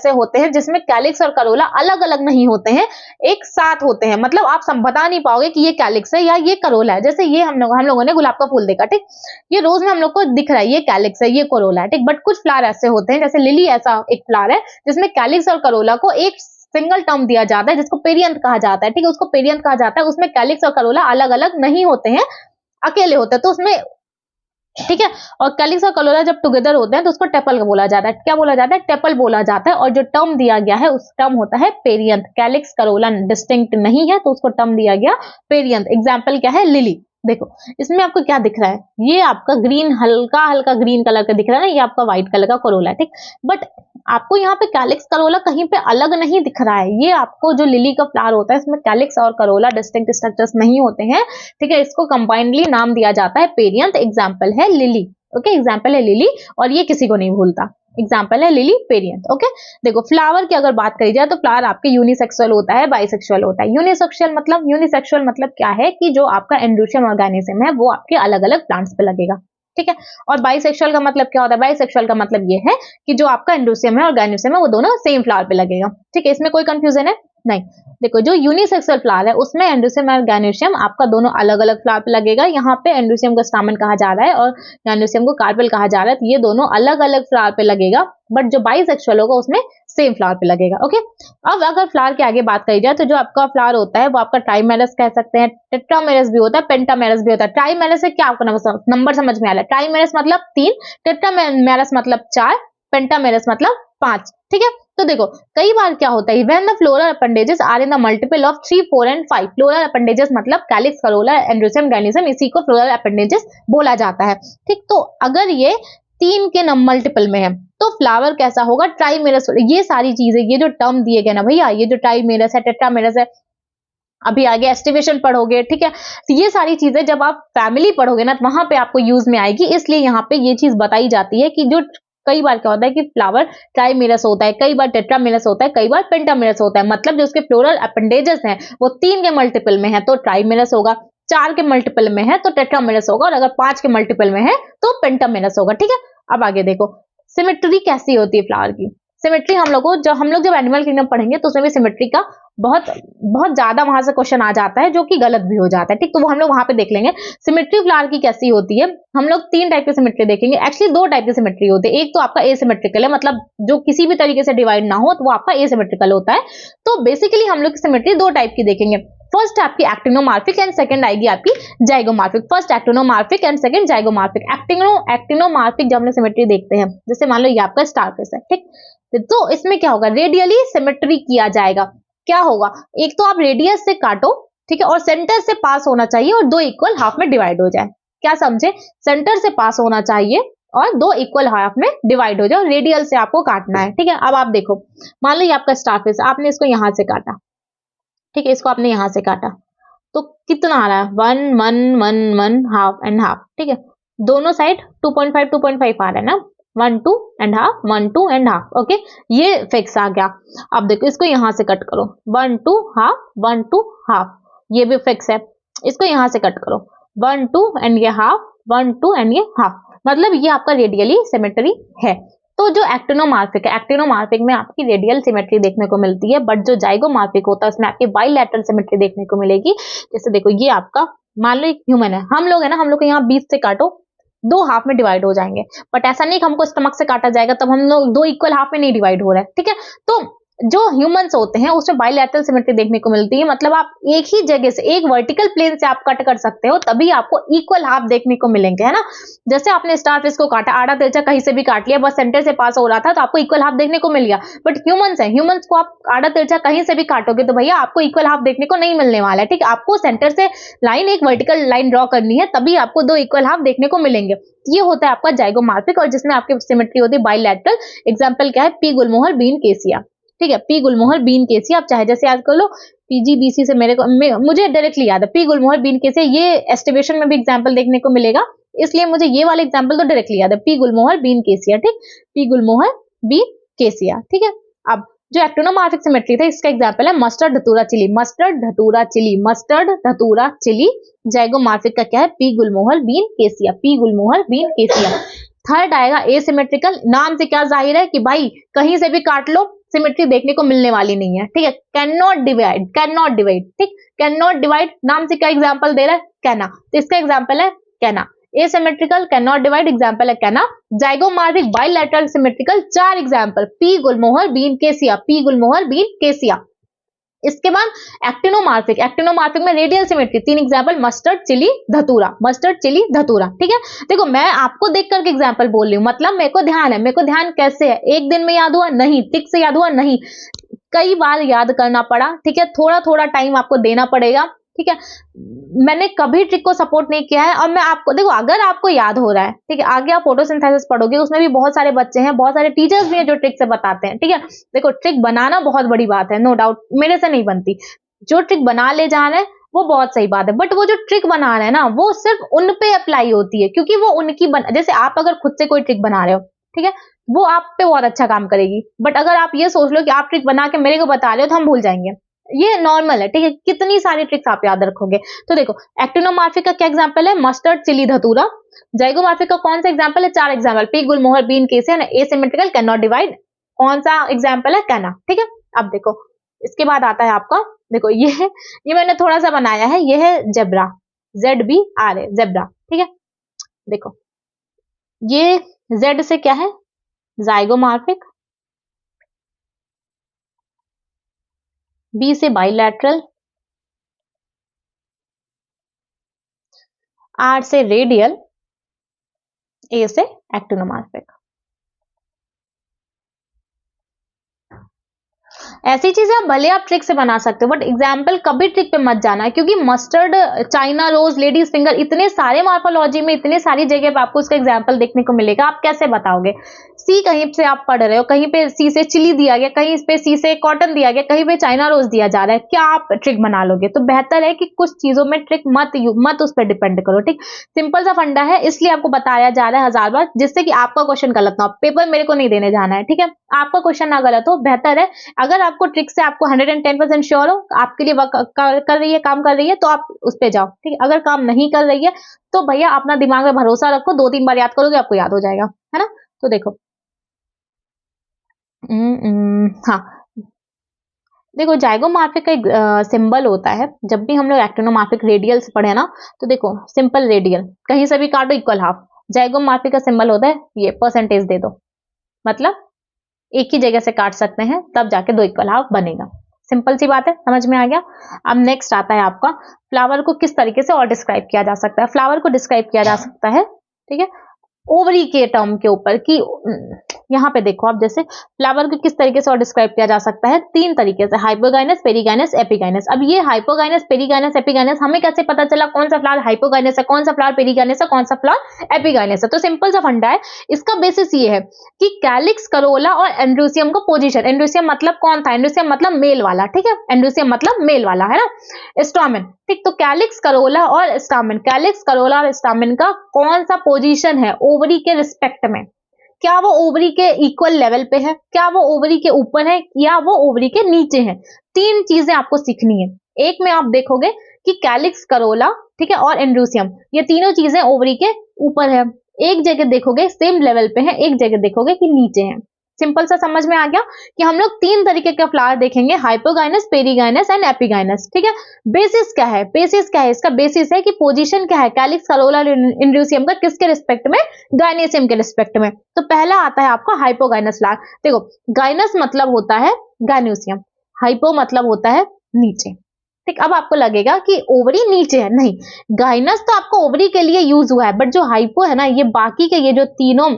A: होते हैं जिसमें कैलिक्स और करोला अलग अलग नहीं होते हैं, एक साथ होते हैं, मतलब आप बता नहीं पाओगे कि ये कैलिक्स है या ये करोला है। जैसे ये हम लोगों ने गुलाब का फूल देखा, ठीक, ये रोज में हम लोग को दिख रहा है ये कैलिक्स है, ये करोला है, ठीक। बट कुछ फ्लावर ऐसे होते हैं, जैसे लिली ऐसा एक फ्लावर है जिसमें कैलिक्स और करोला को एक सिंगल टर्म दिया जाता है जिसको पेरियंथ कहा जाता है, ठीक है, उसको पेरियंथ कहा जाता है। उसमें कैलिक्स और करोला अलग अलग नहीं होते हैं, अकेले होते हैं, तो उसमें, ठीक है, और कैलिक्स और कलोरा जब टुगेदर होते हैं तो उसको टेपल बोला जाता है। क्या बोला जाता है? टेपल बोला जाता है। और जो टर्म दिया गया है उस टर्म होता है पेरियंथ। कैलिक्स करोला डिस्टिंक्ट नहीं है तो उसको टर्म दिया गया पेरियंथ। एग्जाम्पल क्या है? लिली। देखो इसमें आपको क्या दिख रहा है, ये आपका ग्रीन, हल्का हल्का ग्रीन कलर का दिख रहा है ना, ये आपका व्हाइट कलर का करोला है, ठीक। बट आपको यहाँ पे कैलिक्स करोला कहीं पे अलग नहीं दिख रहा है। ये आपको जो लिली का फ्लावर होता है इसमें कैलिक्स और करोला डिस्टिंक्ट स्ट्रक्चर्स नहीं होते हैं, ठीक है। इसको कंबाइंडली नाम दिया जाता है पेरियंथ। एग्जाम्पल है लिली, ओके, एग्जाम्पल है लिली, और ये किसी को नहीं भूलता। एग्जाम्पल है लिली, पेरियंथ, ओके। देखो फ्लावर की अगर बात करी जाए तो फ्लावर आपके यूनिसेक्सुअल होता है, बाइसेक्सुअल होता है। यूनिसेक्सुअल मतलब क्या है कि जो आपका एंड्रोशियम ऑर्गेनिज्म है वो आपके अलग अलग प्लांट्स पे लगेगा, ठीक है। और बाइसेक्सुअल का मतलब क्या होता है? बाइसेक्सुअल का मतलब ये है कि जो आपका एंड्रोशियम है ऑर्गेनिज्म है वो दोनों सेम फ्लावर पे लगेगा, ठीक है। इसमें कोई कंफ्यूजन है? नहीं। देखो जो यूनिसेक्सुअल फ्लावर है उसमें एंड्रोशियम और गैनोशियम आपका दोनों अलग अलग फ्लावर पे लगेगा। यहाँ पे एंड्रोशियम को स्टामेन कहा जा रहा है और गैनोशियम को कार्पेल कहा जा रहा है, तो ये दोनों अलग अलग फ्लावर पे लगेगा। बट जो बाइसेक्सुअल होगा उसमें सेम फ्लावर पे लगेगा, ओके। अब अगर फ्लावर के आगे बात करी जाए तो जो आपका फ्लावर होता है वो आपका ट्राइमेरस कह सकते हैं, टेट्रामेरस भी होता है, पेंटामेरस भी होता है। ट्राइमेरस से क्या आपको नंबर समझ में आ रहा है? ट्राइमेरस मतलब 3, टेट्रामेरस मतलब 4, पेंटामेरस मतलब 5, ठीक है। तो देखो कई बार क्या होता है, when the floral appendages are in the multiple of 3, 4 and 5। Floral appendages मतलब कैलिक्स, करोला, एंड्रोशियम, गैनिज्म, इसी को फ्लोरल अपेंडेजेस बोला जाता है, ठीक। तो अगर ये 3 के मल्टीपल में है तो फ्लावर कैसा होगा? ट्राइमेरस। ये सारी चीजें, ये जो टर्म दिए गए ना भैया, ये जो ट्राइमेरस है, टेट्रामेरस है, अभी आगे एस्टिवेशन पढ़ोगे, ठीक है। तो ये सारी चीजें जब आप फैमिली पढ़ोगे ना तो वहां पे आपको यूज में आएगी, इसलिए यहाँ पे ये चीज बताई जाती है कि जो कई बार क्या होता है कि फ्लावर ट्राइमेरस होता है, कई बार टेट्रामेरस होता है, कई बार पेंटामेरस होता है। मतलब जो उसके फ्लोरल अपेंडेजेस हैं वो 3 के मल्टीपल में है तो ट्राइमेरस होगा, 4 के मल्टीपल में है तो टेट्रामेरस होगा, और अगर 5 के मल्टीपल में है तो पेंटामेरस होगा, ठीक है। अब आगे देखो सिमेट्री कैसी होती है फ्लावर की। सिमेट्री हम लोग जब एनिमल किंगडम पढ़ेंगे तो उसमें भी सिमेट्री का बहुत बहुत ज्यादा वहां से क्वेश्चन आ जाता है जो कि गलत भी हो जाता है, ठीक। तो वो हम लोग वहां पे देख लेंगे सिमेट्री फ्लावर की कैसी होती है। हम लोग 3 टाइप की सिमेट्री देखेंगे, एक्चुअली 2 टाइप की सिमेट्री होती है। एक तो आपका एसिमेट्रिकल है, मतलब जो किसी भी तरीके से डिवाइड ना हो तो वो आपका एसिमेट्रिकल होता है। तो बेसिकली हम लोग सिमेट्री 2 टाइप की देखेंगे। फर्स्ट आपकी एक्टिनोमार्फिक एंड सेकंड आएगी आपकी zygomorphic. First actinomorphic and second zygomorphic. Actinomorphic जब हम लोग सिमेट्री देखते हैं, जैसे मान लो ये आपका स्टारफिश है, ठीक। तो इसमें क्या होगा? रेडियली सिमेट्री किया जाएगा। क्या होगा? एक तो आप रेडियस से काटो, ठीक है, और सेंटर से पास होना चाहिए और 2 इक्वल हाफ में डिवाइड हो जाए। क्या समझे? सेंटर से पास होना चाहिए और 2 इक्वल हाफ में डिवाइड हो जाए, रेडियल से आपको काटना है, ठीक है। अब आप देखो, मान लो ये आपका स्टारफिश, आपने इसको यहां से काटा, ठीक है, इसको आपने यहां से काटा तो कितना आ रहा है? 1 1 1 1 हाफ एंड हाफ, ठीक है। दोनों साइड 2.5 2.5 आ रहा है ना, 1 2 and half, 1 2 and half, okay. ये फिक्स आ गया। अब देखो इसको यहां से कट करो, 1 2 हाफ, 1 2 हाफ, ये भी फिक्स है। इसको यहां से कट करो, 1 2 एंड ये हाफ, 1 2 एंड ये हाफ, मतलब ये आपका रेडियली सिमेट्री है। तो जो एक्टिनोमार्फिक है, एक्टिनोमार्फिक में आपकी रेडियल सिमेट्री देखने को मिलती है, बट जो जाइगोमार्फिक होता है उसमें आपकी बाइलैटरल सिमेट्री देखने को मिलेगी। जैसे देखो ये आपका, मान लो एक ह्यूमन है, हम लोग है ना, हम लोग को यहाँ 20 से काटो, 2 हाफ में डिवाइड हो जाएंगे। बट ऐसा नहीं कि हमको स्टमक से काटा जाएगा तब हम लोग 2 इक्वल हाफ में नहीं डिवाइड हो रहा है, ठीक है। तो जो ह्यूमंस होते हैं उसमें बाइलैटरल सिमेट्री देखने को मिलती है, मतलब आप एक ही जगह से, एक वर्टिकल प्लेन से आप कट कर सकते हो तभी आपको इक्वल हाफ देखने को मिलेंगे, है ना। जैसे आपने स्टारफिश को काटा, आड़ा तिरछा कहीं से भी काट लिया, बस सेंटर से पास हो रहा था तो आपको इक्वल हाफ देखने को मिल गया। बट ह्यूमंस है, ह्यूमंस को आप आड़ा तिरछा कहीं से भी काटोगे तो भैया आपको इक्वल हाफ देखने को नहीं मिलने वाला है, ठीक। आपको सेंटर से लाइन, एक वर्टिकल लाइन ड्रॉ करनी है तभी आपको 2 इक्वल हाफ देखने को मिलेंगे। ये होता है आपका जाइगोमार्फिक, और जिसमें आपकी सिमेट्री होती है बाइलैटरल। एग्जांपल क्या है? पी गुलमोहर, बीन केसिया, ठीक है। पी गुलमोहर, बीन केसिया, आप चाहे जैसे याद कर लो, पीजीबीसी से मुझे डायरेक्टली याद है पी गुलमोहर, बीन केसिया। ये एस्टिमेशन में भी एग्जांपल देखने को मिलेगा, इसलिए मुझे ये वाला एग्जांपल तो डायरेक्टली याद है, पी गुलमोहर, बीन केसिया, ठीक। पी गुलमोहर, बीन केसिया, ठीक है। अब जो एक्टिनोमार्फिक सिमेट्री था इसका एग्जांपल है मस्टर्ड धतूरा चिली, मस्टर्ड धतूरा चिली, मस्टर्ड धतूरा चिली। जाइगोमार्फिक का क्या है? P gulmohar, bean cassia, pea gulmohar, bean केसिया। थर्ड आएगा एसिमेट्रिकल। नाम से क्या जाहिर है कि भाई कहीं से भी काट लो सिमेट्री देखने को मिलने वाली नहीं है, ठीक है। Can not divide, can not divide, ठीक। कैन नॉट डिवाइड नाम से क्या एग्जांपल दे रहा है? कैना, तो इसका एग्जांपल है canna. Asymmetrical can not divide, example है canna. Zygomorphic bilateral symmetrical, 4 example, pea gulmohar bean cassia, pea gulmohar bean cassia. इसके बाद एक्टिनोमॉर्फिक, एक्टिनोमॉर्फिक में radial symmetry, 3 example, mustard chilli datura, mustard chilli datura. ठीक है, देखो मैं आपको देख करके एग्जाम्पल बोल रही हूँ, मतलब मेरे को ध्यान है, मेरे को ध्यान कैसे है, एक दिन में याद हुआ नहीं, टिक से याद हुआ नहीं, कई बार याद करना पड़ा। ठीक है, थोड़ा थोड़ा टाइम आपको देना पड़ेगा। ठीक है, मैंने कभी ट्रिक को सपोर्ट नहीं किया है, और मैं आपको देखो, अगर आपको याद हो रहा है, ठीक है, आगे आप फोटोसिंथेसिस पढ़ोगे, उसमें भी बहुत सारे बच्चे हैं, बहुत सारे टीचर्स भी हैं जो ट्रिक से बताते हैं। ठीक है, देखो ट्रिक बनाना बहुत बड़ी बात है, नो डाउट मेरे से नहीं बनती, जो ट्रिक बना ले जा रहे हैं वो बहुत सही बात है, बट वो जो ट्रिक बना रहे हैं ना, वो सिर्फ उन पे अप्लाई होती है, क्योंकि वो उनकी जैसे आप अगर खुद से कोई ट्रिक बना रहे हो, ठीक है, वो आप पे बहुत अच्छा काम करेगी, बट अगर आप ये सोच लो कि आप ट्रिक बना के मेरे को बता रहे हो तो हम भूल जाएंगे, ये नॉर्मल है। ठीक है, कितनी सारी ट्रिक्स आप याद रखोगे। तो देखो एक्टिनोमॉर्फिक का क्या एग्जांपल है, मस्टर्ड चिली धतूरा। जाइगोमॉर्फिक का कौन सा एग्जांपल है, 4 एग्जांपल, पी गुलमोहर बीन केसिया, एसिमेट्रिकल कैन नॉट डिवाइड, कौन सा एग्जांपल है, कैना। ठीक है, अब देखो इसके बाद आता है आपका, देखो ये मैंने थोड़ा सा बनाया है, ये है जेब्रा, ZBRA जेब्रा। ठीक है, देखो ये जेड से क्या है, जाइगोमॉर्फिक, बी से बाइलैटरल, आर से रेडियल, ए से एक्टिनोमॉर्फिक। ऐसी चीजें आप भले आप ट्रिक से बना सकते हो, बट एग्जाम्पल कभी ट्रिक पे मत जाना है, क्योंकि mustard, China rose, ladies finger, इतने सारे मॉर्फोलॉजी में इतने सारी जगह पे आपको उसका एग्जाम्पल देखने को मिलेगा, आप कैसे बताओगे। सी कहीं से आप पढ़ रहे हो, कहीं पे सी से चिली दिया गया, कहीं पे सी से कॉटन दिया गया, कहीं पे चाइना रोज दिया जा रहा है, क्या आप ट्रिक बना लोगे। तो बेहतर है कि कुछ चीजों में ट्रिक मत उस पर डिपेंड करो। ठीक, सिंपल सा फंडा है, इसलिए आपको बताया जा रहा है 1000 बार, जिससे कि आपका क्वेश्चन गलत ना हो। पेपर मेरे को नहीं देने जाना है, ठीक है, आपका क्वेश्चन ना गलत हो, बेहतर है। अगर आपको ट्रिक से आपको 110% श्योर हो, आपके लिए कर रही है, काम कर रही है, तो आप उस पे जाओ। ठीक है, अगर काम नहीं कर रही है तो भैया अपना दिमाग में भरोसा रखो, 2-3 बार याद करोगे आपको याद हो जाएगा, है ना। तो देखो हाँ, देखो जाइगोमॉर्फिक का एक सिंबल होता है, जब भी हम लोग एक्टिनोमॉर्फिक रेडियल से पढ़े ना, तो देखो सिंपल रेडियल, कहीं से भी काटो इक्वल हाफ। जाइगोमॉर्फिक का सिंबल होता है ये, परसेंटेज दे दो, मतलब एक ही जगह से काट सकते हैं, तब जाके 2 इक्वल हाफ बनेगा। सिंपल सी बात है, समझ में आ गया। अब नेक्स्ट आता है आपका, फ्लावर को किस तरीके से और डिस्क्राइब किया जा सकता है। फ्लावर को डिस्क्राइब किया जा सकता है, ठीक है, ओवरी के टर्म के ऊपर, कि यहाँ पे देखो आप, जैसे फ्लावर को किस तरीके से और डिस्क्राइब किया जा सकता है, 3 तरीके से, हाइपोगाइनस, पेरीगाइनस, एपिगाइनस। अब ये हाइपोगाइनस, पेरीगाइनस, एपिगाइनस हमें कैसे पता चला कौन सा फ्लावर हाइपोगाइनस है, कौन सा फ्लावर पेरीगाइनस है, कौन सा फ्लावर एपिगाइनस है। तो सिंपल सा फंडा है, इसका बेसिस ये है कि कैलिक्स, करोला और एंड्रोसियम का पोजीशन, एंड्रोसियम मतलब कौन था, एंड्रोसियम मतलब मेल वाला, ठीक है, एंड्रोसियम मतलब मेल वाला, है ना, स्टोमेन, ठीक। तो कैलिक्स, करोला और स्टामेन, कैलिक्स, करोला और स्टामेन का कौन सा पोजीशन है ओवरी के रिस्पेक्ट में, क्या वो ओवरी के इक्वल लेवल पे है, क्या वो ओवरी के ऊपर है, या वो ओवरी के नीचे है। 3 चीजें आपको सीखनी है। एक में आप देखोगे कि कैलिक्स, करोला, ठीक है, और एंड्रोसियम, ये तीनों चीजें ओवरी के ऊपर है। एक जगह देखोगे सेम लेवल पे है, एक जगह देखोगे कि नीचे है। सिंपल सा समझ में आ गया कि हम लोग 3 तरीके के फ्लावर देखेंगे, हाइपोगाइनस, पेरीगाइनस एंड एपिगाइनस, ठीक है। बेसिस क्या है, बेसिस क्या है, इसका बेसिस है कि पोजीशन क्या है कैलिक्स, करोला, एंड्रोसियम का, किसके रिस्पेक्ट में, गाइनेसियम के रिस्पेक्ट में। तो पहला आता है आपका हाइपोगाइनस फ्लावर। देखो गाइनस मतलब होता है गाइनेसियम, हाइपो मतलब होता है नीचे, ठीक। अब आपको लगेगा कि ओवरी नीचे है, नहीं, गाइनस तो आपको ओवरी के लिए यूज हुआ है, बट जो हाइपो है ना, ये बाकी के ये जो तीनों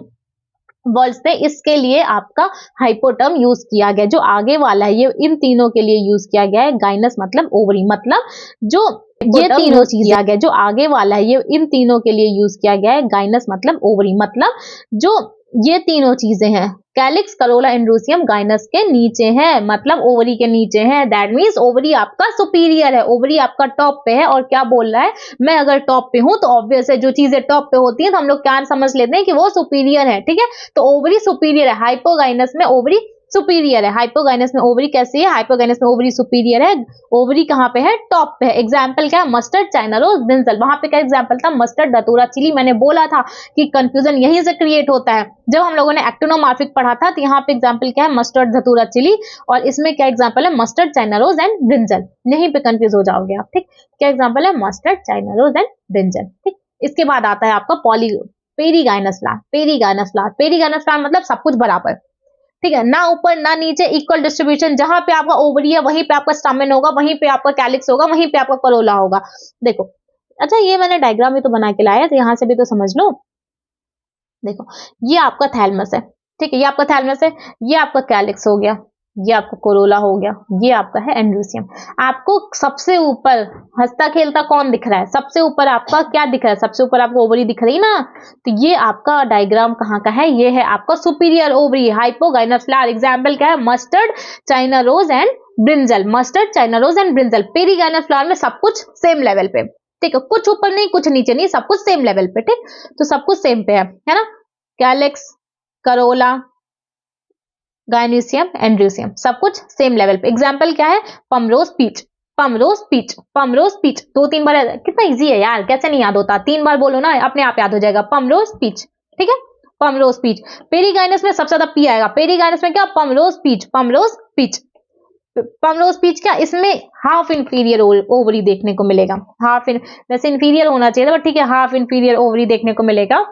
A: वर्ड्स थे, इसके लिए आपका हाइपोटर्म यूज किया गया। जो आगे वाला है ये इन तीनों के लिए यूज किया गया है, गाइनस मतलब ओवरी, मतलब जो ये तीनों चीजें आ गया, जो आगे वाला है ये इन तीनों के लिए यूज किया गया है, गाइनस मतलब ओवरी, मतलब जो ये तीनों चीजें हैं, कैलिक्स, करोला, एंड्रोसियम गाइनस के नीचे है, मतलब ओवरी के नीचे है। दैट मीन्स ओवरी आपका सुपीरियर है, ओवरी आपका टॉप पे है। और क्या बोल रहा है, मैं अगर टॉप पे हूं तो ऑब्वियस है जो चीजें टॉप पे होती हैं तो हम लोग क्या समझ लेते हैं कि वो सुपीरियर है, ठीक है। तो ओवरी सुपीरियर है, हाइपोगाइनस में ओवरी सुपीरियर है, हाइपोगाइनस में ओवरी कैसी है, हाइपोगाइनस में ओवरी सुपीरियर है, ओवरी कहां पे है, टॉप पे है। एग्जांपल क्या, मस्टर्ड, चाइना रोज, ब्रिंजल। वहां पे क्या एग्जांपल था, मस्टर्ड, धतूरा, चिली। मैंने बोला था कि कंफ्यूजन यहीं से क्रिएट होता है। जब हम लोगों ने एक्टिनोमॉर्फिक पढ़ा था तो यहाँ पे एग्जांपल क्या है, मस्टर्ड, धतूरा, चिली, और इसमें क्या एग्जांपल है, mustard, China rose and brinjal. यहीं पे कंफ्यूज हो जाओगे आप, ठीक। क्या एग्जांपल है, mustard, China rose and brinjal, ठीक। इसके बाद आता है आपका पेरीगाइनस फ्लावर। पेरीगाइनस फ्लावर मतलब सब कुछ बराबर, ठीक है, ना ऊपर ना नीचे, इक्वल डिस्ट्रीब्यूशन। जहां पे आपका ओवरी है वहीं पे आपका स्टामेन होगा, वहीं पे आपका कैलिक्स होगा, वहीं पे आपका करोला होगा। देखो, अच्छा ये मैंने डायग्राम भी तो बना के लाया, तो यहां से भी तो समझ लो। देखो, ये आपका थैलमस है, ठीक है, ये आपका थैलमस है, ये आपका कैलिक्स हो गया, ये आपका कोरोला हो गया, ये आपका है एंड्रोसियम। आपको सबसे ऊपर हंसता खेलता कौन दिख रहा है? सबसे ऊपर आपका क्या दिख रहा है? सबसे ऊपर आपको ओवरी दिख रही ना, तो ये आपका डायग्राम कहाँ का है? ये है आपका superior ovary, hypogynous flower. Example क्या है? Mustard, China rose and brinjal. Mustard, China rose and brinjal. Perigynous flower में सब कुछ सेम लेवल पे, ठीक है, कुछ ऊपर नहीं कुछ नीचे नहीं, सब कुछ सेम लेवल पे, ठीक, तो सब कुछ सेम पे है ना। कैलिक्स, करोला, गायनीसियम, एंड्रोसियम, सब कुछ सेम लेवल पे। एग्जाम्पल क्या है? पमरोज पीच, पमरोज पीच, पमरोज पीच। 2-3 बार, कितना इजी है यार, कैसे नहीं याद होता? 3 बार बोलो ना, अपने आप याद हो जाएगा। पमरोज पीच, ठीक है, पमरोज पीच। पेरीगाइनस में सबसे ज्यादा पी आएगा। पेरीगाइनस में क्या? पमरोज पीच, पमरोज पीच। पमरोज पीच क्या? इसमें हाफ इंफीरियर ओवरी देखने को मिलेगा। वैसे इंफीरियर होना चाहिए, बट ठीक है, हाफ इंफीरियर ओवरी देखने को मिलेगा।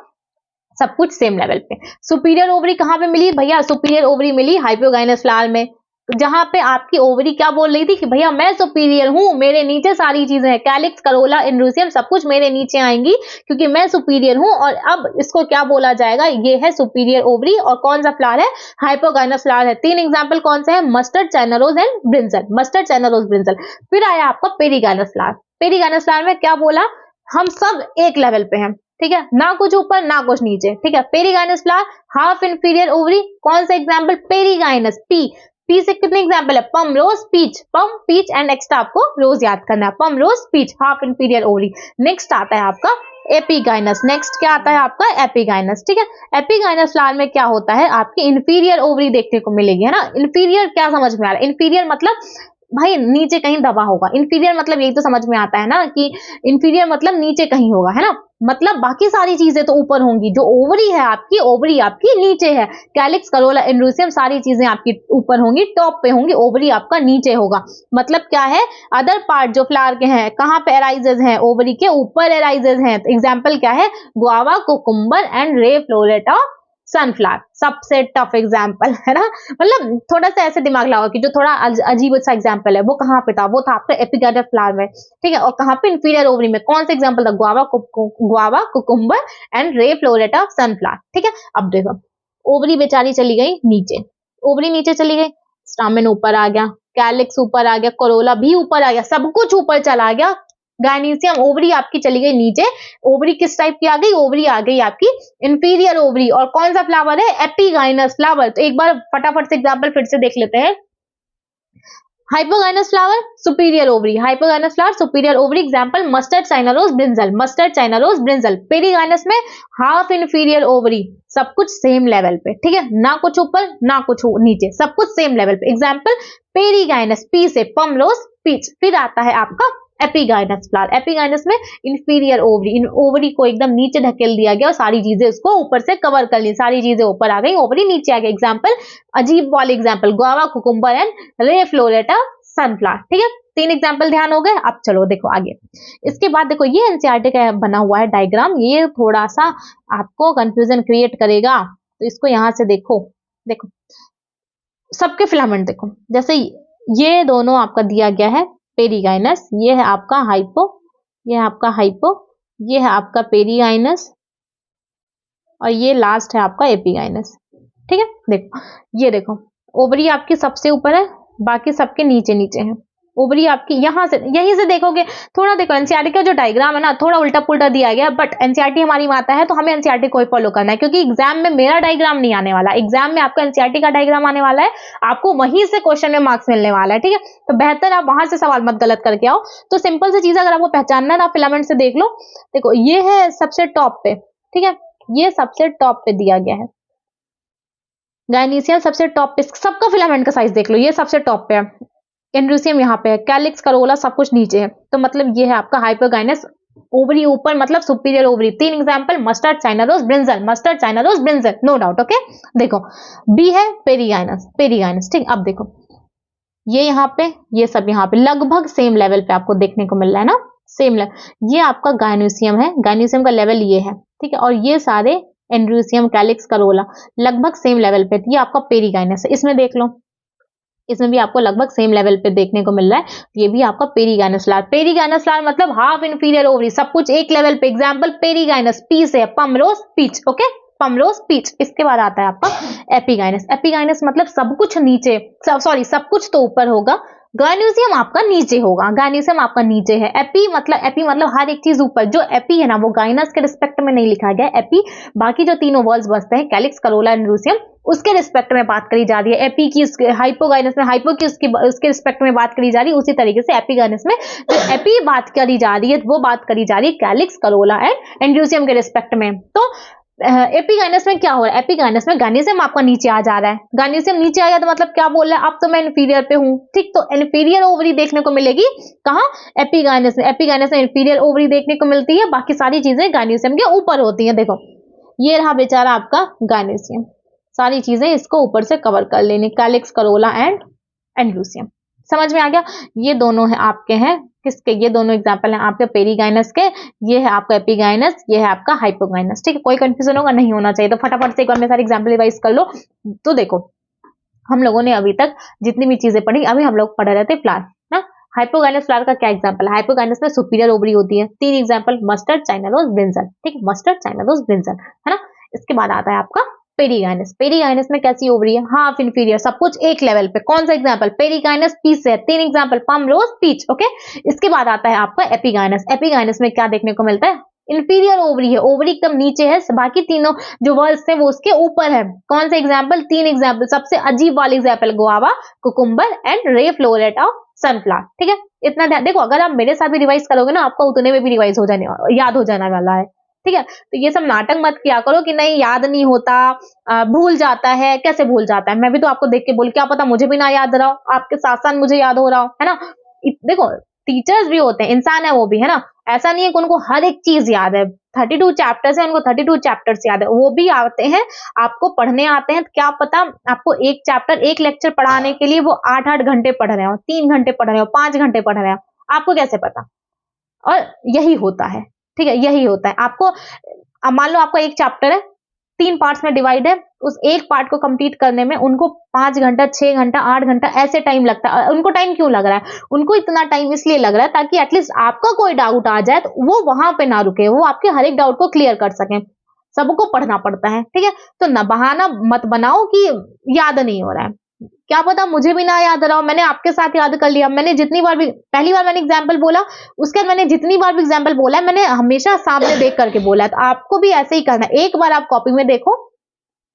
A: सब कुछ सेम लेवल पे। सुपीरियर ओवरी कहां पे मिली भैया? सुपीरियर ओवरी मिली हाइपोगाइनस फ्लावर में। तो जहां पे आपकी ओवरी क्या बोल रही थी कि भैया मैं सुपीरियर हूं, मेरे नीचे सारी चीजें हैं, कैलिक्स, करोला, एंड्रोसियम सब कुछ मेरे नीचे आएंगी क्योंकि मैं सुपीरियर हूं। और अब इसको क्या बोला जाएगा? ये है सुपीरियर ओवरी। और कौन सा फ्लावर है? हाइपोगाइनस फ्लावर है। 3 एग्जाम्पल कौन से हैं? Mustard, China rose and brinjal. Mustard, China rose, brinjal. फिर आया आपका पेरीगाइनस फ्लावर। पेरीगाइनस फ्लावर में क्या बोला? हम सब एक लेवल पे हैं, ठीक है, ना कुछ ऊपर ना कुछ नीचे, ठीक है। Perigynous flower, half inferior ovary. कौन सा एग्जाम्पल? पेरीगाइनस, पी से कितने एग्जाम्पल है? Plum, rose, peach, plum, peach and next आपको रोज याद करना है। Plum, rose, peach, half inferior ovary. Next आता है आपका एपीगाइनस। नेक्स्ट क्या आता है आपका? एपीगाइनस, ठीक है। एपीगाइनस फ्लावर में क्या होता है? आपकी इंफीरियर ओवरी देखने को मिलेगी, है ना। इंफीरियर क्या समझ में आ रहा है? इंफीरियर मतलब भाई नीचे कहीं दबा होगा। इंफीरियर मतलब यही तो समझ में आता है ना कि इंफीरियर मतलब नीचे कहीं होगा, है ना। मतलब बाकी सारी चीजें तो ऊपर होंगी, जो ओवरी है आपकी, ओवरी आपकी नीचे है। कैलिक्स, करोला, एंड्रोसियम सारी चीजें आपकी ऊपर होंगी, टॉप पे होंगी, ओवरी आपका नीचे होगा। मतलब क्या है? अदर पार्ट जो फ्लावर के हैं कहां पे एराइजेस हैं? ओवरी के ऊपर एराइजेस हैं। तो एग्जाम्पल क्या है? गुआवा, कुकुम्बर एंड रे फ्लोरेटा सनफ्लावर। सबसे टफ एग्जाम्पल है ना। मतलब थोड़ा सा ऐसे दिमाग लगाओ कि जो थोड़ा अजीब सा एग्जाम्पल है वो कहां पे था? वो था आपका एपिगाइनस फ्लावर में, ठीक है। और कहां पे? इंफीरियर ओवरी में। कौन सा एग्जाम्पल था? गुआवा, कुकुम्बर एंड रे फ्लोरेटा सनफ्लावर, ठीक है। अब देखो, ओवरी बेचारी चली गई नीचे, ओवरी नीचे चली गई, स्टामेन ऊपर आ गया, कैलिक्स ऊपर आ गया, कोरोला भी ऊपर आ गया, सब कुछ ऊपर चला गया। गायनीसियम, ओवरी आपकी चली गई नीचे। ओवरी किस टाइप की आ गई? ओवरी आ गई आपकी इंफीरियर ओवरी। और कौन सा फ्लावर है? Epigynous flower. तो एक बार फटाफट से एग्जांपल फिर से देख लेते हैं। Hypogynous flower, superior ovary. Hypogynous flower, superior ovary. Example mustard, China rose, brinjal. Mustard, China rose, brinjal. Perigynous में हाफ इंफीरियर ओवरी, सब कुछ सेम लेवल पे, ठीक है, ना कुछ ऊपर ना कुछ नीचे, सब कुछ सेम लेवल पे। एग्जांपल पेरीगाइनस, पी से पम, रोज, पीच। फिर आता है आपका एपीगाइनस फ्लावर। एपीगाइनस में इंफीरियर ओवरी, ओवरी को एकदम नीचे ढकेल दिया गया और सारी चीजें उसको ऊपर से कवर कर ली, सारी चीजें ऊपर आ गई, ओवरी नीचे आ गई। एग्जांपल अजीब वाले एग्जांपल, गुआवा, कुकुम्बर एंड रे फ्लोरेटा सनफ्लावर, ठीक है। 3 एग्जांपल ध्यान हो गए। अब चलो देखो आगे। इसके बाद देखो, ये एनसीईआरटी का बना हुआ है डायग्राम, ये थोड़ा सा आपको कंफ्यूजन क्रिएट करेगा, तो इसको यहां से देखो। देखो सबके फिलामेंट देखो, जैसे ये दोनों आपका दिया गया है पेरीगाइनस, ये है आपका हाइपो, ये है आपका हाइपो, ये है आपका पेरीगाइनस, और ये लास्ट है आपका एपीगाइनस, ठीक है। देखो ये देखो, ओवरी आपकी सबसे ऊपर है, बाकी सबके नीचे नीचे है। ओवरी आपकी यहां से, यहीं से देखोगे, थोड़ा देखो एनसीईआरटी का जो डायग्राम है ना, थोड़ा उल्टा पुल्टा दिया गया, बट एनसीईआरटी हमारी माता है तो हमें एनसीईआरटी को ही फॉलो करना है, क्योंकि एग्जाम में मेरा डायग्राम नहीं आने वाला, एग्जाम में आपका एनसीईआरटी का डायग्राम आने वाला है, आपको वहीं से क्वेश्चन में मार्क्स मिलने वाला है, ठीक है। तो बेहतर आप वहां से सवाल मत गलत करके आओ। तो सिंपल सी चीज अगर आपको पहचानना है ना, फिलामेंट से देख लो। देखो ये है सबसे टॉप पे, ठीक है, ये सबसे टॉप पे दिया गया है गायनीसियम, सबसे टॉप पे, सबका फिलामेंट का साइज देख लो, ये सबसे टॉप पे है, एंड्रोसियम यहाँ पे है, कैलिक्स, करोला सब कुछ नीचे है। तो मतलब ये है आपका हाइपोगाइनस, ओवरी ऊपर मतलब superior ovary. 3 example, mustard, China rose, brinjal. Mustard, China rose, brinjal, no doubt, okay. देखो बी है पेरीगाइनस, पेरीगाइनस, ठीक। अब देखो ये यहाँ पे, ये सब यहाँ पे लगभग सेम लेवल पे आपको देखने को मिल रहा है ना, सेम लेवल, ये आपका गायनोसियम है, गायनोसियम का लेवल ये है, ठीक है, और ये सारे एंड्रोसियम, कैलिक्स, करोला लगभग सेम लेवल पे, ये आपका पेरीगाइनस है। इसमें देख लो, इसमें भी आपको लगभग सेम लेवल पे देखने को मिल रहा है, ये भी आपका पेरीगाइनस फ्लावर। पेरीगाइनस फ्लावर मतलब हाफ इंफीरियर ओवरी, सब कुछ एक लेवल पे। एग्जांपल पेरीगाइनस, पी से पमरोज पीच, ओके, पमरोज पीच। इसके बाद आता है आपका एपिगाइनस। एपिगाइनस मतलब सब कुछ नीचे, सॉरी सब कुछ तो ऊपर होगा, गायनोसियम आपका नीचे होगा, गायनोसियम आपका नीचे है। एपी मतलब हर एक चीज ऊपर। जो एपी है ना वो गाइनस के रिस्पेक्ट में नहीं लिखा गया एपी, बाकी जो तीनों वर्ड्स बसते हैं कैलिक्स, करोला, एंड्रोसियम, उसके रिस्पेक्ट में बात करी जा रही है। एपी की हाइपोगाइनस में हाइपो की उसके रिस्पेक्ट में बात करी जा रही है, उसी तरीके से एपिगाइनस में जो एपी बात करी जा रही है वो बात करी जा रही है कैलिक्स, करोला एंड एंड्रोसियम के रिस्पेक्ट में। तो एपिगाइनस में क्या हो रहा है, एपिगाइनस में गायनोसियम आपका नीचे आ जा रहा है। गायनोसियम नीचे आया तो मतलब क्या बोल रहा है, अब तो मैं इंफीरियर पे हूं, ठीक, तो इंफीरियर ओवरी देखने को मिलेगी कहां, एपिगाइनस में। एपिगाइनस में इंफीरियर ओवरी देखने को मिलती है, बाकी सारी चीजें गायनोसियम के ऊपर होती हैं। देखो ये रहा बेचारा आपका गायनोसियम, सारी चीजें इसको ऊपर से कवर कर लेनी, कैलिक्स, करोला एंड एंड्रोसियम। समझ में आ गया। ये दोनों है आपके हैं किसके, ये दोनों एग्जांपल हैं आपके पेरीगाइनस के, ये है आपका एपिगाइनस, ये है आपका हाइपोगाइनस, ठीक है। कोई कंफ्यूजन होगा नहीं होना चाहिए, तो फटाफट से एक बार मेरे सारे एग्जांपल रिवाइज कर लो। तो देखो हम लोगों ने अभी तक जितनी भी चीजें पढ़ी, अभी हम लोग पढ़ रहे थे फ्लावर ना। हाइपोगाइनस फ्लावर का क्या एग्जांपल है, हाइपोगाइनस में सुपीरियर ओवरी होती है। 3 example, mustard, China rose, brinjal, ठीक है, मस्टर्ड, चाइना रोज, ब्रिंजल, है ना। इसके बाद आता है आपका पेरीगाइनस। पेरीगाइनस में कैसी ओवरी है, हाफ इंफीरियर, सब कुछ एक लेवल पे। कौन सा एग्जांपल, पेरीगाइनस पीस है। 3 एग्जांपल, पम, रोज, पीच, ओके। इसके बाद आता है आपका एपिगाइनस। एपिगाइनस में क्या देखने को मिलता है, इंफीरियर ओवरी है, ओवरी एकदम नीचे है, बाकी तीनों जो वर्ड्स थे वो उसके ऊपर है। कौन से एग्जांपल, 3 एग्जांपल। सबसे अजीब वाले एग्जांपल, गुआवा, कुकुम्बर एंड रे फ्लोरेट ऑफ सनफ्लावर, ठीक है। इतना ध्यान देखो, अगर आप मेरे साथ भी रिवाइज करोगे ना, आपको उतने में भी रिवाइज हो जाने, याद हो जाने वाला है, ठीक है। तो ये सब नाटक मत किया करो कि नहीं याद नहीं होता, भूल जाता है। कैसे भूल जाता है, मैं भी तो आपको देख के बोल, क्या पता मुझे भी ना याद रहा हो, आपके साथ साथ मुझे याद हो रहा हो, है ना। देखो टीचर्स भी होते हैं, इंसान है वो भी, है ना। ऐसा नहीं है कि उनको हर एक चीज याद है। 32 चैप्टर्स है, उनको 32 चैप्टर्स याद है, वो भी आते हैं आपको पढ़ने आते हैं। क्या पता आपको एक चैप्टर, एक लेक्चर पढ़ाने के लिए वो 8-8 घंटे पढ़ रहे हो, 3 घंटे पढ़ रहे हो, 5 घंटे पढ़ रहे हो, आपको कैसे पता। और यही होता है, ठीक है, यही होता है। आपको अब मान लो आपका एक चैप्टर है, 3 पार्ट्स में डिवाइड है, उस एक पार्ट को कंप्लीट करने में उनको 5 घंटा, 6 घंटा, 8 घंटा ऐसे टाइम लगता है। उनको टाइम क्यों लग रहा है, उनको इतना टाइम इसलिए लग रहा है ताकि एटलीस्ट आपका कोई डाउट आ जाए तो वो वहां पे ना रुके, वो आपके हर एक डाउट को क्लियर कर सके। सबको पढ़ना पड़ता है, ठीक है। तो न बहाना मत बनाओ कि याद नहीं हो रहा है, क्या पता मुझे भी ना याद रहा हो, मैंने आपके साथ याद कर लिया। मैंने जितनी बार भी, पहली बार मैंने एग्जाम्पल बोला, उसके बाद मैंने जितनी बार भी एग्जाम्पल बोला है, मैंने हमेशा सामने देख करके बोला है। तो आपको भी ऐसे ही करना है, एक बार आप कॉपी में देखो,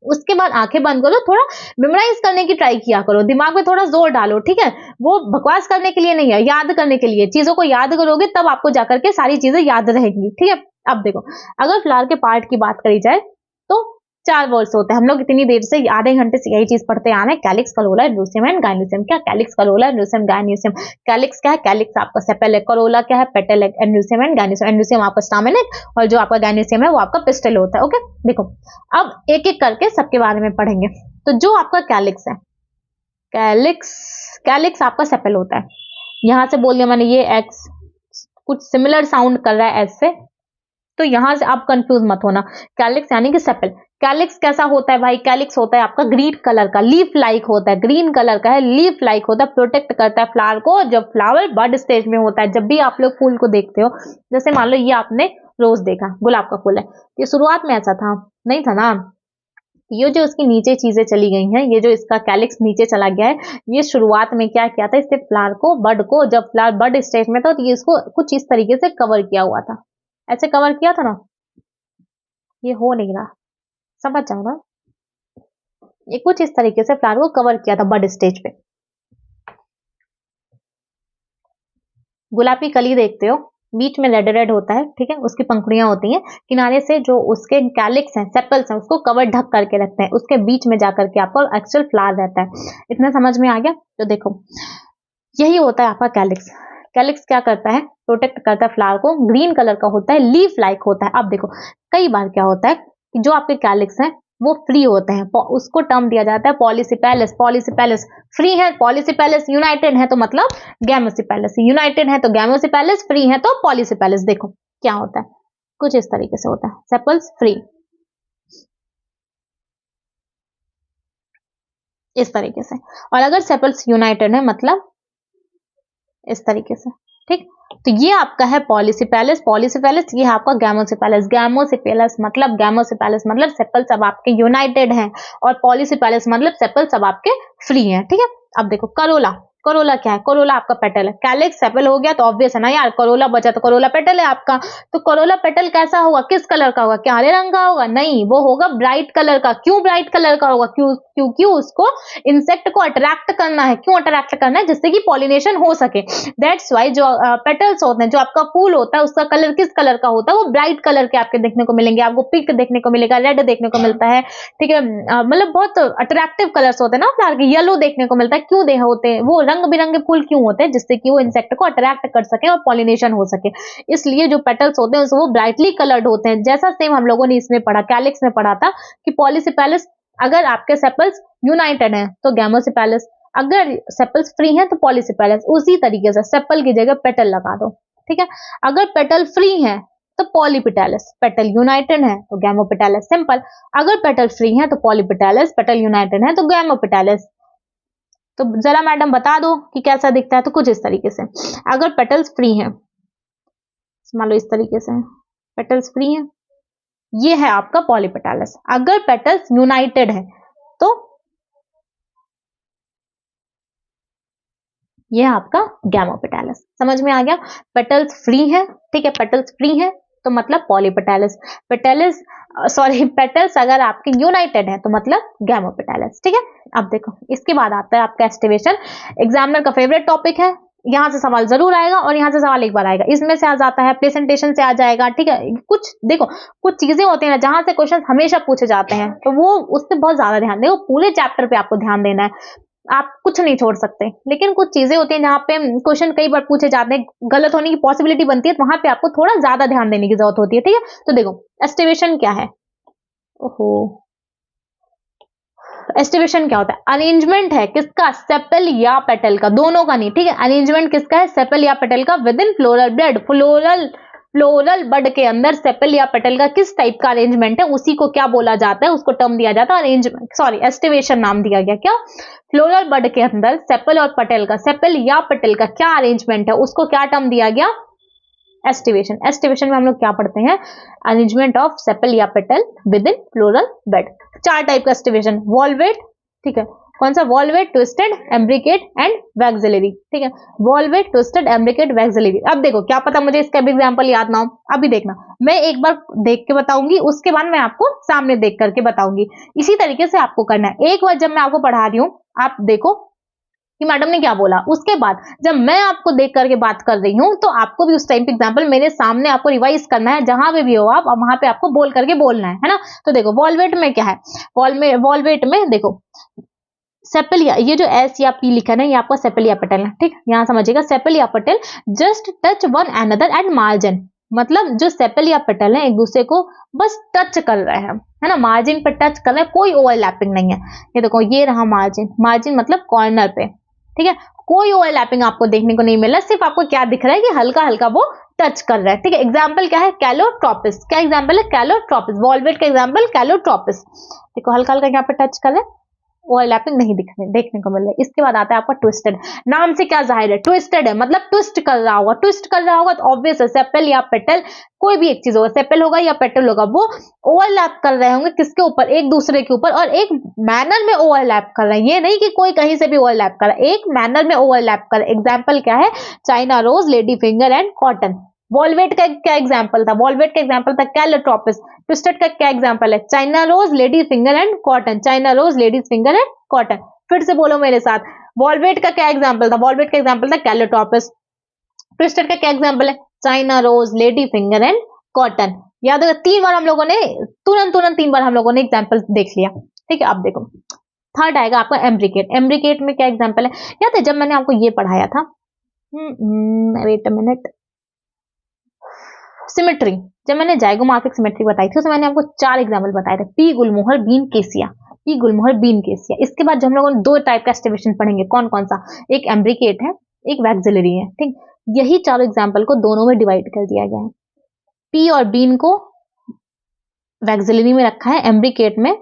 A: उसके बाद आंखें बंद करो, थोड़ा मेमोराइज करने की ट्राई किया करो, दिमाग में थोड़ा जोर डालो, ठीक है। वो बकवास करने के लिए नहीं है, याद करने के लिए। चीजों को याद करोगे तब आपको जाकर के सारी चीजें याद रहेंगी, ठीक है। अब देखो, अगर फ्लावर के पार्ट की बात करी जाए तो 4 वर्ड्स होते हैं। हम लोग इतनी देर से, आधे घंटे से यही चीज पढ़ते आ रहे हैं, calyx, corolla, androecium and gynoecium. क्या calyx, corolla, androecium, gynoecium. Calyx क्या है, कैलिक्स आपका सेपेल है, करोला क्या है, पेटल है, एंड्रोसियम एंड गायनोसियम। एंड्रोसियम आपका स्टामेन है, और जो आपका गायनोसियम है वो आपका पिस्टल होता है, ओके। देखो अब एक एक करके सबके बारे में पढ़ेंगे। तो जो आपका कैलिक्स है, कैलिक्स आपका सेपेल होता है। यहां से बोल दिया मैंने ये एक्स, कुछ सिमिलर साउंड कर रहा है एस से, तो यहां से आप कंफ्यूज मत होना। कैलिक्स यानी कि सेपल। कैलिक्स कैसा होता है भाई, कैलिक्स होता है आपका ग्रीन कलर का, लीफ लाइक होता है, ग्रीन कलर का है, लीफ लाइक होता है, प्रोटेक्ट करता है फ्लावर को जब फ्लावर बड स्टेज में होता है। जब भी आप लोग फूल को देखते हो, जैसे मान लो ये आपने रोज देखा, गुलाब का फूल है, ये शुरुआत में ऐसा था नहीं था ना। ये जो इसकी नीचे चीजें चली गई हैं, ये जो इसका कैलिक्स नीचे चला गया है, ये शुरुआत में क्या किया था, इससे फ्लावर को, बड को, जब फ्लावर बड स्टेज में था तो ये इसको कुछ इस तरीके से कवर किया हुआ था, ऐसे कवर किया था ना। ये हो नहीं रहा, समझ जाओ ना। ये कुछ इस तरीके से फ्लावर को कवर किया था बड स्टेज पे। गुलाबी कली देखते हो, बीच में रेड रेड होता है, ठीक है, उसकी पंखुड़ियां होती हैं, किनारे से जो उसके कैलिक्स हैं, सेपल्स हैं, उसको कवर ढक करके रखते हैं, उसके बीच में जाकर के आपको एक्चुअल फ्लावर रहता है। इतना समझ में आ गया। तो देखो यही होता है आपका कैलिक्स। कैलिक्स क्या करता है, प्रोटेक्ट करता है फ्लावर को, ग्रीन कलर का होता है, लीफ लाइक होता है। अब देखो कई बार क्या होता है कि जो आपके कैलिक्स हैं वो फ्री होते हैं, उसको टर्म दिया जाता है पॉलीसिपेलस। पॉलीसिपेलस फ्री है, पॉलीसिपेलस यूनाइटेड है तो मतलब गैमोसिपेलस, यूनाइटेड है तो गैमोसिपेलस, फ्री है तो पॉलीसिपेलस। देखो क्या होता है, कुछ इस तरीके से होता है, सेपल्स फ्री इस तरीके से, और अगर सेपल्स यूनाइटेड है मतलब इस तरीके से, ठीक। तो ये आपका है पॉलीसिपेलस, पॉलीसिपेलस, ये है आपका गैमोसिपेलस। गैमोसिपेलस मतलब सेपल्स अब आपके यूनाइटेड हैं, और पॉलीसिपेलस मतलब सेपल्स अब आपके फ्री हैं, ठीक है। अब देखो करोला, करोला क्या है, करोला आपका पेटल है। कैलिक्स सेपल हो गया तो ऑब्वियस है ना यार, करोला बचा तो करोला पेटल है आपका। तो करोला पेटल कैसा होगा, किस कलर का होगा, क्या हरे रंग का होगा, नहीं, वो होगा ब्राइट कलर का। क्यों ब्राइट कलर का होगा, क्योंकि उसको इंसेक्ट को अट्रैक्ट करना है। क्यों अट्रैक्ट करना है, जिससे कि पॉलिनेशन हो सके। दैट्स वाई जो पेटल्स होते हैं, जो आपका फूल होता है, उसका कलर किस कलर का होता है, वो ब्राइट कलर के आपके देखने को मिलेंगे। आपको पिंक देखने को मिलेगा, रेड देखने को मिलता है, ठीक है। मतलब बहुत अट्रैक्टिव कलर्स होते हैं ना फ्लावर के। येलो देखने को मिलता है, क्यों दे होते हैं वो रंग बिरंगे फूल, क्यों होते हैं, जिससे कि वो इंसेक्ट को अट्रैक्ट कर सके और पॉलिनेशन हो सके। इसलिए जो पेटल्स होते हैं वो ब्राइटली कलर्ड होते हैं। जैसा सेम हम लोगों ने इसमें पढ़ा, कैलिक्स में पढ़ा था कि पॉलीसिपेलस, अगर आपके सेपल्स यूनाइटेड हैं तो गैमोसिपेलस, अगर सेपल्स फ्री हैं तो पॉलीसिपेलस। उसी तरीके से सेपल की जगह पेटल लगा दो, ठीक है। अगर पेटल फ्री है तो पॉलीपेटैलस, पेटल यूनाइटेड है तो गैमोपेटैलस, सिंपल। अगर पेटल फ्री है तो पॉलीपेटैलस, पेटल यूनाइटेड है तो गैमोपेटैलस। तो जरा मैडम बता दो कि कैसा दिखता है, तो कुछ इस तरीके से। अगर पेटल्स फ्री हैं, मान लो इस तरीके से पेटल्स फ्री हैं, ये है आपका पॉलीपेटैलस। अगर पेटल्स यूनाइटेड है तो ये है आपका गैमोपेटैलस। समझ में आ गया, पेटल्स फ्री है, ठीक है, पेटल्स फ्री है तो मतलब पॉलीपेटैलस। पेटल्स पेटल्स अगर आपके यूनाइटेड है तो मतलब गैमोपेटैलस, ठीक है। अब देखो इसके बाद आता है आपका एस्टिवेशन, एग्जामिनर का फेवरेट टॉपिक है। यहां से सवाल जरूर आएगा और यहां से सवाल एक बार आएगा, इसमें से आ जाता है, प्रेजेंटेशन से आ जाएगा, ठीक है। कुछ देखो, कुछ चीजें होती है ना जहां से क्वेश्चन हमेशा पूछे जाते हैं, तो वो उस पर बहुत ज्यादा ध्यान देगा, पूरे चैप्टर पे आपको ध्यान देना है, आप कुछ नहीं छोड़ सकते। लेकिन कुछ चीजें होती हैं जहां पे क्वेश्चन कई बार पूछे जाते हैं, गलत होने की पॉसिबिलिटी बनती है, तो वहां पे आपको थोड़ा ज्यादा ध्यान देने की जरूरत होती है, ठीक है। तो देखो एस्टिवेशन क्या है, ओहो, एस्टिवेशन क्या होता है, अरेंजमेंट है किसका, सेपल या पेटल का, दोनों का नहीं, ठीक है। अरेंजमेंट किसका है, सेपल या पेटल का within floral blood, floral bud के अंदर सेपल या पेटल का किस टाइप का अरेंजमेंट है, उसी को क्या बोला जाता है, उसको टर्म दिया जाता है अरेंजमेंट, सॉरी एस्टिवेशन नाम दिया गया। क्या, फ्लोरल बड के अंदर सेपल और पेटल का, सेपल या पेटल का क्या अरेंजमेंट है, उसको क्या टर्म दिया गया, एस्टिवेशन। एस्टिवेशन में हम लोग क्या पढ़ते हैं, अरेंजमेंट ऑफ सेपल या petal within floral bed. चार टाइप का एस्टिवेशन, वॉल्वेट, ठीक है, कौन सा, valvate, twisted, imbricate and vexillary, ठीक है। Valvate, twisted, imbricate, vexillary. अब देखो क्या पता मुझे इसका भी एग्जांपल याद ना हो, अभी देखना, मैं एक बार देख के बताऊंगी, उसके बाद मैं आपको सामने देख करके बताऊंगी। इसी तरीके से आपको करना है। एक बार जब मैं आपको पढ़ा रही हूं, आप देखो कि मैडम ने क्या बोला, उसके बाद जब मैं आपको देख करके बात कर रही हूं, तो आपको भी उस टाइम पे एग्जांपल मेरे सामने आपको रिवाइज करना है, जहां पे भी हो आप वहां पे आपको बोल करके बोलना है ना। तो देखो वॉल्वेट में क्या है, वॉल्वेट में देखो सेपलिया, ये जो एस या पी लिखा है ना, ये आपका सेपलिया पेटल है, ठीक। यहां समझिएगा, सेपलिया petal just touch one another at margin, मतलब जो सेपलिया पेटल है एक दूसरे को बस टच कर रहे हैं, है ना, मार्जिन पे टच कर रहे हैं, कोई ओवरलैपिंग नहीं है। ये देखो ये रहा मार्जिन, मार्जिन मतलब कॉर्नर पे, ठीक है, कोई ओवरलैपिंग आपको देखने को नहीं मिला, सिर्फ आपको क्या दिख रहा है कि हल्का हल्का वो टच कर रहा है, ठीक है। एग्जाम्पल क्या है, कैलोट्रोपिस, क्या एग्जाम्पल है, कैलोट्रोपिस, वॉल्वेट का एग्जाम्पल कैलोट्रोपिस, देखो हल्का हल्का यहाँ पे टच कर रहा है, ओवरलैपिंग नहीं देखने को मिल रहा है। इसके बाद आता है आपका ट्विस्टेड, नाम से क्या जाहिर है, ट्विस्टेड है मतलब ट्विस्ट कर रहा होगा, ट्विस्ट कर रहा होगा तो ऑब्वियस है सेपल या पेटल, कोई भी एक चीज होगा, सेपल होगा या पेटल होगा, वो ओवरलैप कर रहे होंगे किसके ऊपर, एक दूसरे के ऊपर, और एक मैनर में ओवरलैप कर रहे हैं। ये नहीं कि कोई कहीं से भी ओवरलैप कर रहा है, एक मैनर में ओवरलैप कर रहा है। एग्जाम्पल क्या है, China rose, lady finger and cotton. Valvate का क्या एग्जाम्पल था, वॉल्वेट का एग्जाम्पल था कैलोट्रोपिस। ट्विस्टेड का क्या एग्जाम्पल है, China rose, lady finger and cotton, China rose, ladies finger and cotton. फिर से बोलो मेरे साथ, वॉल्वेट का क्या एग्जाम्पल था, वॉल्वेट का एग्जाम्पल था कैलोट्रोपिस। ट्विस्टेड का क्या एग्जाम्पल है, China rose, lady finger and cotton. याद होगा, तीन बार हम लोगों ने तुरंत 3 बार हम लोगों ने एग्जाम्पल देख लिया, ठीक है। अब देखो थर्ड आएगा आपका एम्ब्रिकेट। एम्ब्रिकेट में क्या एग्जाम्पल है, याद है जब मैंने आपको ये पढ़ाया था, वेट अ मिनट, सिमेट्री, जब मैंने जाइगोमॉर्फिक सिमेट्री बताई थी, उसमें मैंने आपको 4 एग्जाम्पल बताए थे, P gulmohar bean cassia, pea gulmohar bean cassia. इसके बाद जो हम लोगों ने 2 टाइप का एस्टिवेशन पढ़ेंगे, कौन कौन सा, एक एम्ब्रिकेट है, एक वैक्सिलरी है, ठीक। यही चारों एग्जाम्पल को दोनों में डिवाइड कर दिया गया है। पी और बीन को वैक्सिलरी में रखा है, एम्ब्रिकेट में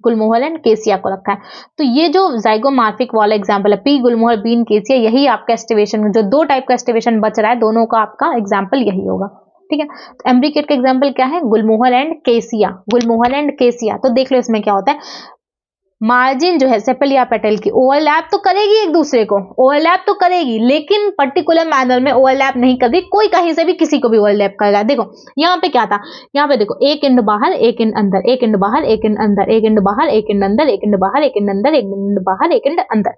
A: गुलमोहर एंड केसिया को रखा है। तो ये जो जाइगोमॉर्फिक वाला एग्जाम्पल है, पी गुलमोहर बीन केसिया, यही आपका एस्टिवेशन, जो 2 टाइप का एस्टिवेशन बच रहा है, दोनों का आपका एग्जाम्पल यही होगा, ठीक है। तो एम्ब्रिकेट का एग्जाम्पल क्या है, गुलमोहर एंड केसिया, गुलमोहर एंड केसिया। तो देख लो इसमें क्या होता है, मार्जिन जो है सेपल या पेटल की ओवरलैप तो करेगी एक दूसरे को, ओवरलैप तो करेगी, लेकिन पर्टिकुलर मैनर में ओवरलैप नहीं कर रही, कोई कहीं से भी किसी को भी ओवरलैप करेगा। देखो यहाँ पे क्या था, यहाँ पे देखो एक एंड बाहर, एक एंड अंदर, एक एंड बाहर, एक एंड अंदर, एक एंड बाहर, एक एंड अंदर, एक एंड बाहर, एक एंड अंदर, एक एंड बाहर, एक एंड अंदर।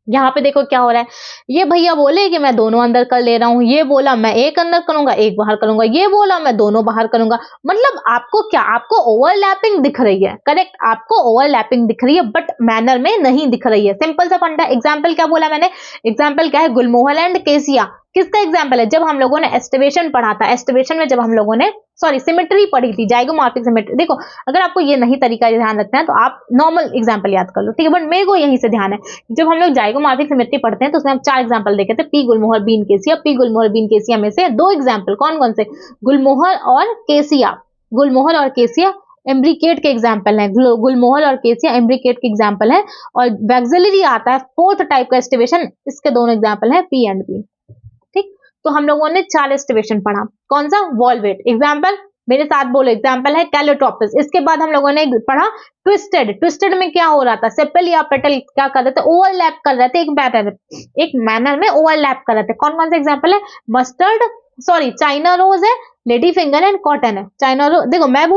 A: यहाँ पे देखो क्या हो रहा है, ये भैया बोले कि मैं दोनों अंदर कर ले रहा हूं, ये बोला मैं एक अंदर करूंगा एक बाहर करूंगा, ये बोला मैं दोनों बाहर करूंगा। मतलब आपको क्या, आपको ओवरलैपिंग दिख रही है, करेक्ट, आपको ओवरलैपिंग दिख रही है, बट मैनर में नहीं दिख रही है। सिंपल सा फंडा। एग्जाम्पल क्या बोला मैंने, एग्जाम्पल क्या है, गुलमोहर एंड केसिया। किसका एग्जाम्पल है, जब हम लोगों ने एस्टिवेशन पढ़ा था, एस्टिवेशन में जब हम लोगों ने सिमेट्री पढ़ी थी, जाइगोमॉर्फिक सिमेट्री। देखो अगर आपको ये नहीं तरीका ध्यान रखना है तो आप नॉर्मल एग्जाम्पल याद कर लो, ठीक है, बट मेरे को यहीं से ध्यान है, जब हम लोग जाइगोमॉर्फिक सिमेट्री पढ़ते हैं तो उसमें हम 4 एग्जाम्पल देखे थे, P gulmohar bean cassia. Pea gulmohar bean केसिया में से 2 एग्जाम्पल कौन कौन से, गुलमोहर और केसिया, गुलमोहर और केसिया एम्ब्रिकेट के एग्जाम्पल है, गुलमोहर और केसिया एम्ब्रिकेट के एग्जाम्पल है। और वैक्सिलरी आता है 4th टाइप का एस्टिवेशन, इसके दोनों एग्जाम्पल है पी एंड बी, ठीक। तो हम लोगों ने 4 एस्टिवेशन पढ़ा, कौन सा, वॉल्वेट एग्जाम्पल, मेरे साथ बोलो, एग्जाम्पल है कैलोट्रोपिस। इसके बाद हम लोगों ने पढ़ा ट्विस्टेड, ट्विस्टेड में क्या हो रहा था, सेपल या पेटल क्या कर रहे थे, ओवरलैप कर रहे थे, एक मैनर में ओवरलैप कर रहे थे। कौन कौन से एग्जाम्पल है, मस्टर्ड, चाइना रोज है, लेडी फिंगर एंड कॉटन है। चाइना रोज, देखो मैं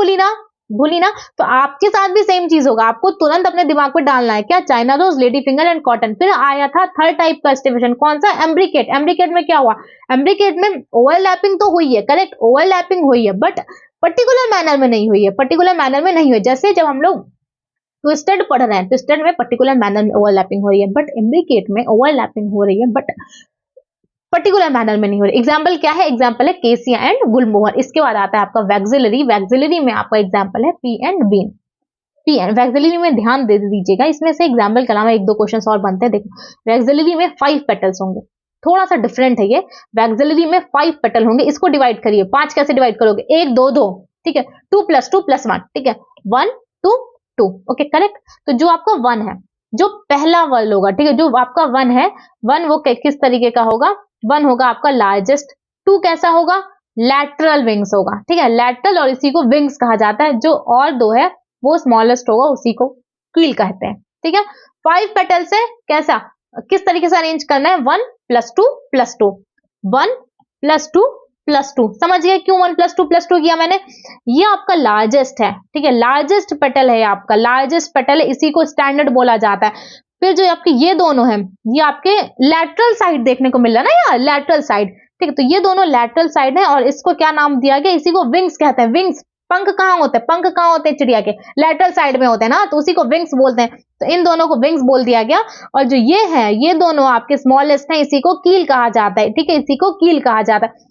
A: भूली ना, तो आपके साथ भी सेम चीज होगा, आपको तुरंत अपने दिमाग में डालना है क्या, China rose, lady finger and cotton. फिर आया था 3rd टाइप का एस्टिवेशन, कौन सा, एम्ब्रिकेट। एम्ब्रिकेट में क्या हुआ, एम्ब्रिकेट में ओवरलैपिंग तो हुई है, करेक्ट, ओवरलैपिंग हुई है, बट पर्टिकुलर मैनर में नहीं हुई है, पर्टिकुलर मैनर में नहीं हुई। जैसे जब हम लोग ट्विस्टेड पढ़ रहे हैं, ट्विस्टेड में पर्टिकुलर मैनर में ओवरलैपिंग हो रही है, बट एम्ब्रिकेट में ओवरलैपिंग हो रही है, बट पर्टिकुलर मैनर में नहीं हो रही। एग्जाम्पल क्या है, एग्जाम्पल है केसिया एंड गुलमोहर। इसके बाद आता है आपका वैक्सिलरी, वैक्सिलरी में आपका एग्जाम्पल है pea and bean. Pea and vexillary में ध्यान दे दीजिएगा, इसमें से एग्जाम्पल के अलावा 1-2 क्वेश्चन और बनते हैं। देखो वैक्सिलरी में 5 पेटल्स होंगे, थोड़ा सा डिफरेंट है ये, वैक्सिलरी में 5 पेटल होंगे, इसको डिवाइड करिए, 5 कैसे डिवाइड करोगे, 1 2 2, ठीक है, 2 + 2 + 1, ठीक है, 1 2 2, ओके करेक्ट। तो जो आपका 1 है, जो पहला वर्ड होगा, ठीक है, जो आपका 1 है, 1 वो किस तरीके का होगा, 1 होगा आपका लार्जेस्ट, 2 कैसा होगा, लैटरल विंग्स होगा, ठीक है, लैटरल, और इसी को विंग्स कहा जाता है। जो और 2 है वो स्मॉलेस्ट होगा, उसी को क्वील कहते हैं, ठीक है। 5 पेटल से कैसा, किस तरीके से अरेंज करना है, 1 + 2 + 2, 1 + 2 + 2, समझ गए क्यों 1 + 2 + 2 किया मैंने। ये आपका लार्जेस्ट है, ठीक है, लार्जेस्ट पेटल है, आपका लार्जेस्ट पेटल है, इसी को स्टैंडर्ड बोला जाता है। फिर जो आपके ये दोनों हैं, ये आपके लैटरल साइड देखने को मिल रहा है ना यार, लैटरल साइड, ठीक है, तो ये दोनों लैटरल साइड है, और इसको क्या नाम दिया गया, इसी को विंग्स कहते हैं। विंग्स, पंख कहाँ होते हैं, पंख कहाँ होते हैं चिड़िया के, लैटरल साइड में होते हैं ना, तो उसी को विंग्स बोलते हैं। तो इन दोनों को विंग्स बोल दिया गया। और जो ये है, ये दोनों आपके स्मॉलेस्ट हैं, इसी को कील कहा जाता है, ठीक है, इसी को कील कहा जाता है।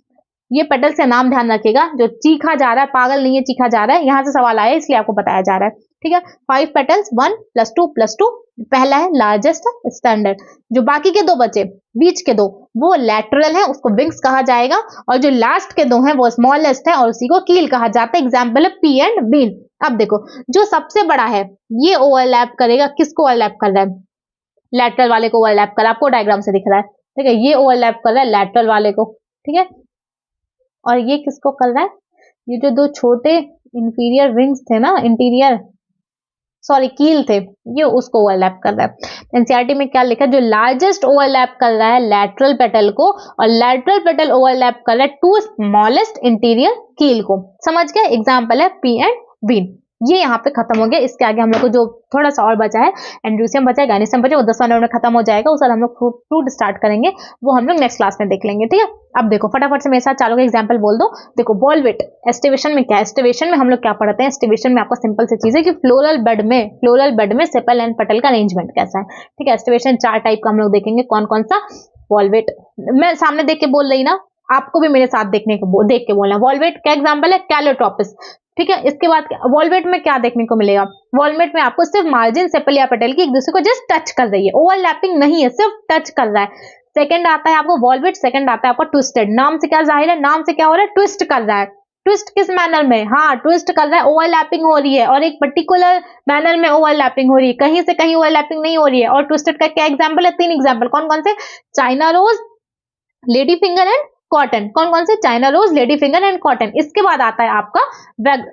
A: ये पेटल से नाम ध्यान रखिएगा, जो चीखा जा रहा है, पागल नहीं है, चीखा जा रहा है, यहां से सवाल आया इसलिए आपको बताया जा रहा है, ठीक है। 5 पेटल्स, 1 + 2 + 2, पहला है लार्जेस्ट स्टैंडर्ड, जो बाकी के 2 बचे, बीच के 2 वो लैटरल है, उसको विंग्स कहा जाएगा, और जो लास्ट के 2 हैं वो स्मॉलेस्ट है, और उसी को कील कहा जाता है। एग्जाम्पल है पी एंड बीन। अब देखो जो सबसे बड़ा है ये ओवरलैप करेगा, किसको ओवरलैप कर रहा है, लैटरल वाले को ओवरलैप कर रहा है, आपको डायग्राम से दिख रहा है, ठीक है, ये ओवरलैप कर रहा है लैटरल वाले को, ठीक है। और ये किसको कर रहा है, ये जो 2 छोटे इंफीरियर विंग्स थे ना, कील थे, ये उसको ओवरलैप कर रहा है। एनसीईआरटी में क्या लिखा है, जो लार्जेस्ट ओवरलैप कर रहा है लैटरल पेटल को, और लैटरल पेटल ओवरलैप कर रहा है 2 स्मॉलेस्ट इंटीरियर कील को, समझ गए। एग्जाम्पल है पी एंड बीन। ये यहाँ पे खत्म हो गया। इसके आगे हम लोग को जो थोड़ा सा और बचा है, एंड्रूसियम बचा है, गायनेसियम बचा है, वो 10 मिनट में खत्म हो जाएगा। उस हम लोग फ्रूट स्टार्ट करेंगे, वो हम लोग नेक्स्ट क्लास में देख लेंगे, ठीक है। अब देखो फटाफट से मेरे साथ चारों का एग्जाम्पल बोल दो। देखो वॉल्वेट एस्टिवेशन में क्या है, एस्टिवेशन में हम लोग क्या पढ़ते हैं, एस्टिवेशन में आपको सिंपल सी चीज है कि फ्लोरल बेड में सेपल एंड पेटल का अरेंजमेंट कैसा है, ठीक है। एस्टिवेशन 4 टाइप का हम लोग देखेंगे, कौन कौन सा, वॉल्वेट मैं सामने देख के बोल रही ना, आपको भी मेरे साथ देख के बोलना है। वॉल्वेट क्या एग्जाम्पल है? कैलोट्रोपिस। ठीक है, इसके बाद वॉल्वेट में क्या देखने को मिलेगा? वॉल्वेट में आपको सिर्फ मार्जिन सेपल या पेटल की एक दूसरे को जस्ट टच कर रही है, ओवरलैपिंग नहीं है, सिर्फ टच कर रहा है। सेकंड आता है आपको वॉल्वेट, सेकंड आता है आपका ट्विस्टेड। नाम से क्या जाहिर है, नाम से क्या हो रहा है? ट्विस्ट कर रहा है। ट्विस्ट किस मैनर में? हाँ, ट्विस्ट कर रहा है, ओवरलैपिंग हो रही है और एक पर्टिकुलर मैनर में ओवरलैपिंग हो रही है, कहीं से कहीं ओवरलैपिंग नहीं हो रही है। और ट्विस्टेड का क्या एग्जाम्पल है? 3 एग्जाम्पल। कौन कौन से? China rose, lady finger and cotton. कौन कौन से? China rose, lady finger and cotton. इसके बाद आता है आपका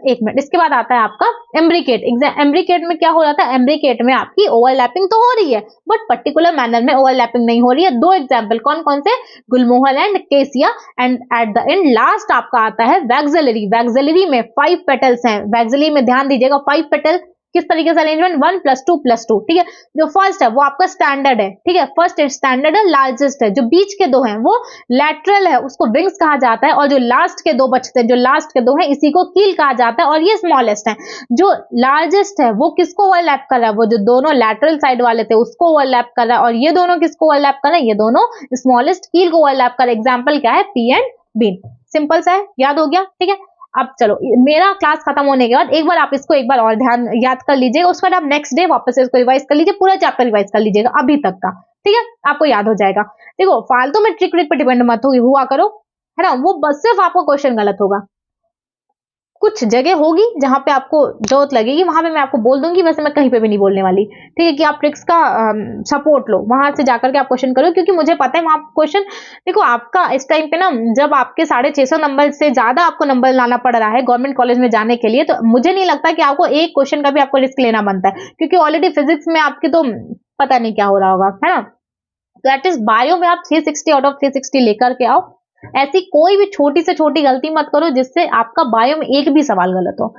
A: एक मिनट, इसके बाद आता है आपका एम्ब्रिकेट। एम्ब्रिकेट में क्या हो रहा था? एम्ब्रिकेट में आपकी ओवरलैपिंग तो हो रही है बट पर्टिकुलर मैनर में ओवरलैपिंग नहीं हो रही है। 2 एग्जाम्पल। कौन कौन से? गुलमोहर एंड केसिया। And at the end last आपका आता है वैक्सिलरी। वैक्सिलरी में 5 पेटल्स हैं। वैक्सिलरी में ध्यान दीजिएगा, 5 पेटल किस तरीके से अरेंजमेंट? 1 + 2 + 2। ठीक है, जो फर्स्ट है वो आपका स्टैंडर्ड है। ठीक है, फर्स्ट स्टैंडर्ड है, लार्जेस्ट है। जो बीच के 2 हैं वो लैटरल है, उसको विंग्स कहा जाता है। और जो लास्ट के 2 बचते हैं, जो लास्ट के 2 हैं, इसी को कील कहा जाता है और ये स्मॉलेस्ट है। जो लार्जेस्ट है वो किसको ओवरलैप कर रहा है? वो जो दोनों लैटरल साइड वाले थे उसको ओवरलैप कर रहा है। और ये दोनों किसको ओवरलैप कर रहे हैं? ये दोनों स्मॉलेस्ट कील को ओवरलैप कर रहे हैं। एग्जाम्पल क्या है? Pea and been. सिंपल सा है, याद हो गया? ठीक है, अब चलो मेरा क्लास खत्म होने के बाद एक बार आप इसको एक बार और ध्यान याद कर लीजिएगा, उसके बाद आप नेक्स्ट डे वापस से इसको रिवाइज कर लीजिए, पूरा चैप्टर रिवाइज कर लीजिएगा अभी तक का। ठीक है, आपको याद हो जाएगा। देखो फालतू में ट्रिक पे डिपेंड मत हुआ करो, है ना, वो बस सिर्फ आपको क्वेश्चन गलत होगा। कुछ जगह होगी जहां पे आपको जरूरत लगेगी, वहां पे मैं आपको बोल दूंगी, वैसे मैं कहीं पे भी नहीं बोलने वाली। ठीक है, कि आप ट्रिक्स का सपोर्ट लो, वहां से जाकर के आप क्वेश्चन करो, क्योंकि मुझे पता है वहां क्वेश्चन, देखो आपका इस टाइम पे ना, जब आपके 650 नंबर से ज्यादा आपको नंबर लाना पड़ रहा है गवर्नमेंट कॉलेज में जाने के लिए, तो मुझे नहीं लगता कि आपको एक क्वेश्चन का भी आपको रिस्क लेना बनता है, क्योंकि ऑलरेडी फिजिक्स में आपके तो पता नहीं क्या हो रहा होगा, है ना। तो एटलीस्ट बायो में आप 360 आउट ऑफ 360 लेकर के आओ। ऐसी कोई भी छोटी से छोटी गलती मत करो जिससे आपका बायो में एक भी सवाल गलत हो।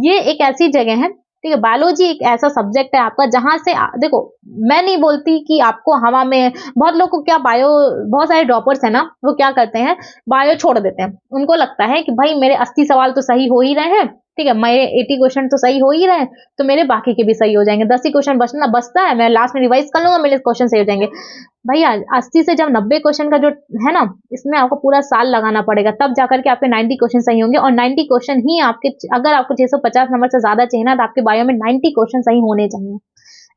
A: ये एक ऐसी जगह है, ठीक है, बायोलॉजी एक ऐसा सब्जेक्ट है आपका जहां से देखो, मैं नहीं बोलती कि आपको हवा में, बहुत लोग को क्या बायो, बहुत सारे ड्रॉपर्स है ना, वो क्या करते हैं, बायो छोड़ देते हैं। उनको लगता है कि भाई मेरे 80 सवाल तो सही हो ही रहे हैं, ठीक है, मेरे 80 क्वेश्चन तो सही हो ही रहे हैं, तो मेरे बाकी के भी सही हो जाएंगे, 10 ही क्वेश्चन बचता है, मैं लास्ट में रिवाइज कर लूंगा, मेरे क्वेश्चन सही हो जाएंगे। भैया 80 से जब 90 क्वेश्चन का जो है ना, इसमें आपको पूरा साल लगाना पड़ेगा, तब जाकर के आपके 90 क्वेश्चन सही होंगे। और 90 क्वेश्चन ही आपके, अगर आपको 650 नंबर से ज्यादा चाहिए ना, तो आपके बायो में 90 क्वेश्चन सही होने चाहिए।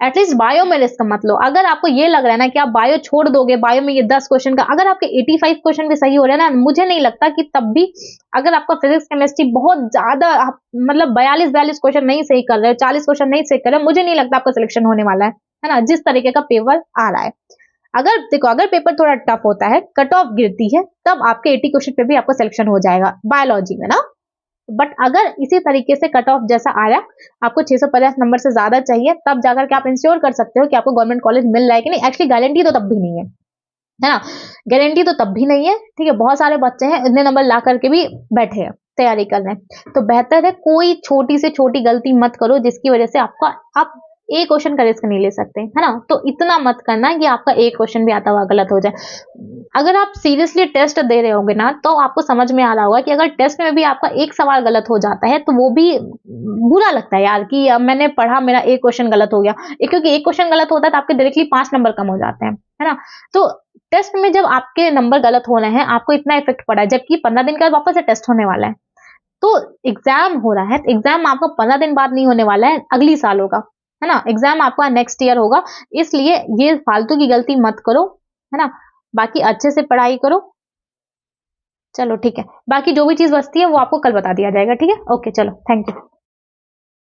A: एटलीस्ट बायो में रिस्क मत लो। अगर आपको ये लग रहा है ना कि आप बायो छोड़ दोगे, बायो में ये 10 क्वेश्चन का, अगर आपके 85 क्वेश्चन भी सही हो रहे हैं ना, मुझे नहीं लगता कि तब भी, अगर आपका फिजिक्स केमिस्ट्री बहुत ज्यादा, मतलब 42 क्वेश्चन नहीं सही कर रहे हो, 40 क्वेश्चन नहीं सही कर रहे हो, मुझे नहीं लगता आपका सिलेक्शन होने वाला है ना, जिस तरीके का पेपर आ रहा है। अगर देखो, अगर पेपर थोड़ा टफ होता है, कट ऑफ गिरती है, तब आपके 80 क्वेश्चन पे भी आपका सिलेक्शन हो जाएगा बायोलॉजी में ना। बट अगर इसी तरीके से कट ऑफ जैसा आया, आपको 650 नंबर से ज्यादा चाहिए, तब जाकर के आप इंश्योर कर सकते हो कि आपको गवर्नमेंट कॉलेज मिल रहा है कि नहीं। एक्चुअली गारंटी तो तब भी नहीं है ना, गारंटी तो तब भी नहीं है। ठीक है, बहुत सारे बच्चे हैं इतने नंबर ला करके भी बैठे हैं, तैयारी कर रहे हैं। तो बेहतर है कोई छोटी से छोटी गलती मत करो जिसकी वजह से आप एक क्वेश्चन का रिस्क नहीं ले सकते, है ना। तो इतना मत करना कि आपका एक क्वेश्चन भी आता हुआ गलत हो जाए। अगर आप सीरियसली टेस्ट दे रहे होगे ना, तो आपको समझ में आ रहा होगा कि अगर टेस्ट में भी आपका एक सवाल गलत हो जाता है, तो वो भी बुरा लगता है यार, कि मैंने पढ़ा, मेरा एक क्वेश्चन गलत हो गया। क्योंकि एक क्वेश्चन गलत होता है तो आपके डायरेक्टली 5 नंबर कम हो जाते हैं, है ना। तो टेस्ट में जब आपके नंबर गलत हो रहे हैं, आपको इतना इफेक्ट पड़ा है, जबकि 15 दिन के बाद वापस से टेस्ट होने वाला है। तो एग्जाम हो रहा है, तो एग्जाम आपको 15 दिन बाद नहीं होने वाला है, अगली साल होगा, है ना। एग्जाम आपका नेक्स्ट ईयर होगा, इसलिए ये फालतू की गलती मत करो, है ना। बाकी अच्छे से पढ़ाई करो। चलो ठीक है, बाकी जो भी चीज बचती है वो आपको कल बता दिया जाएगा, ठीक है। ओके, चलो, थैंक यू।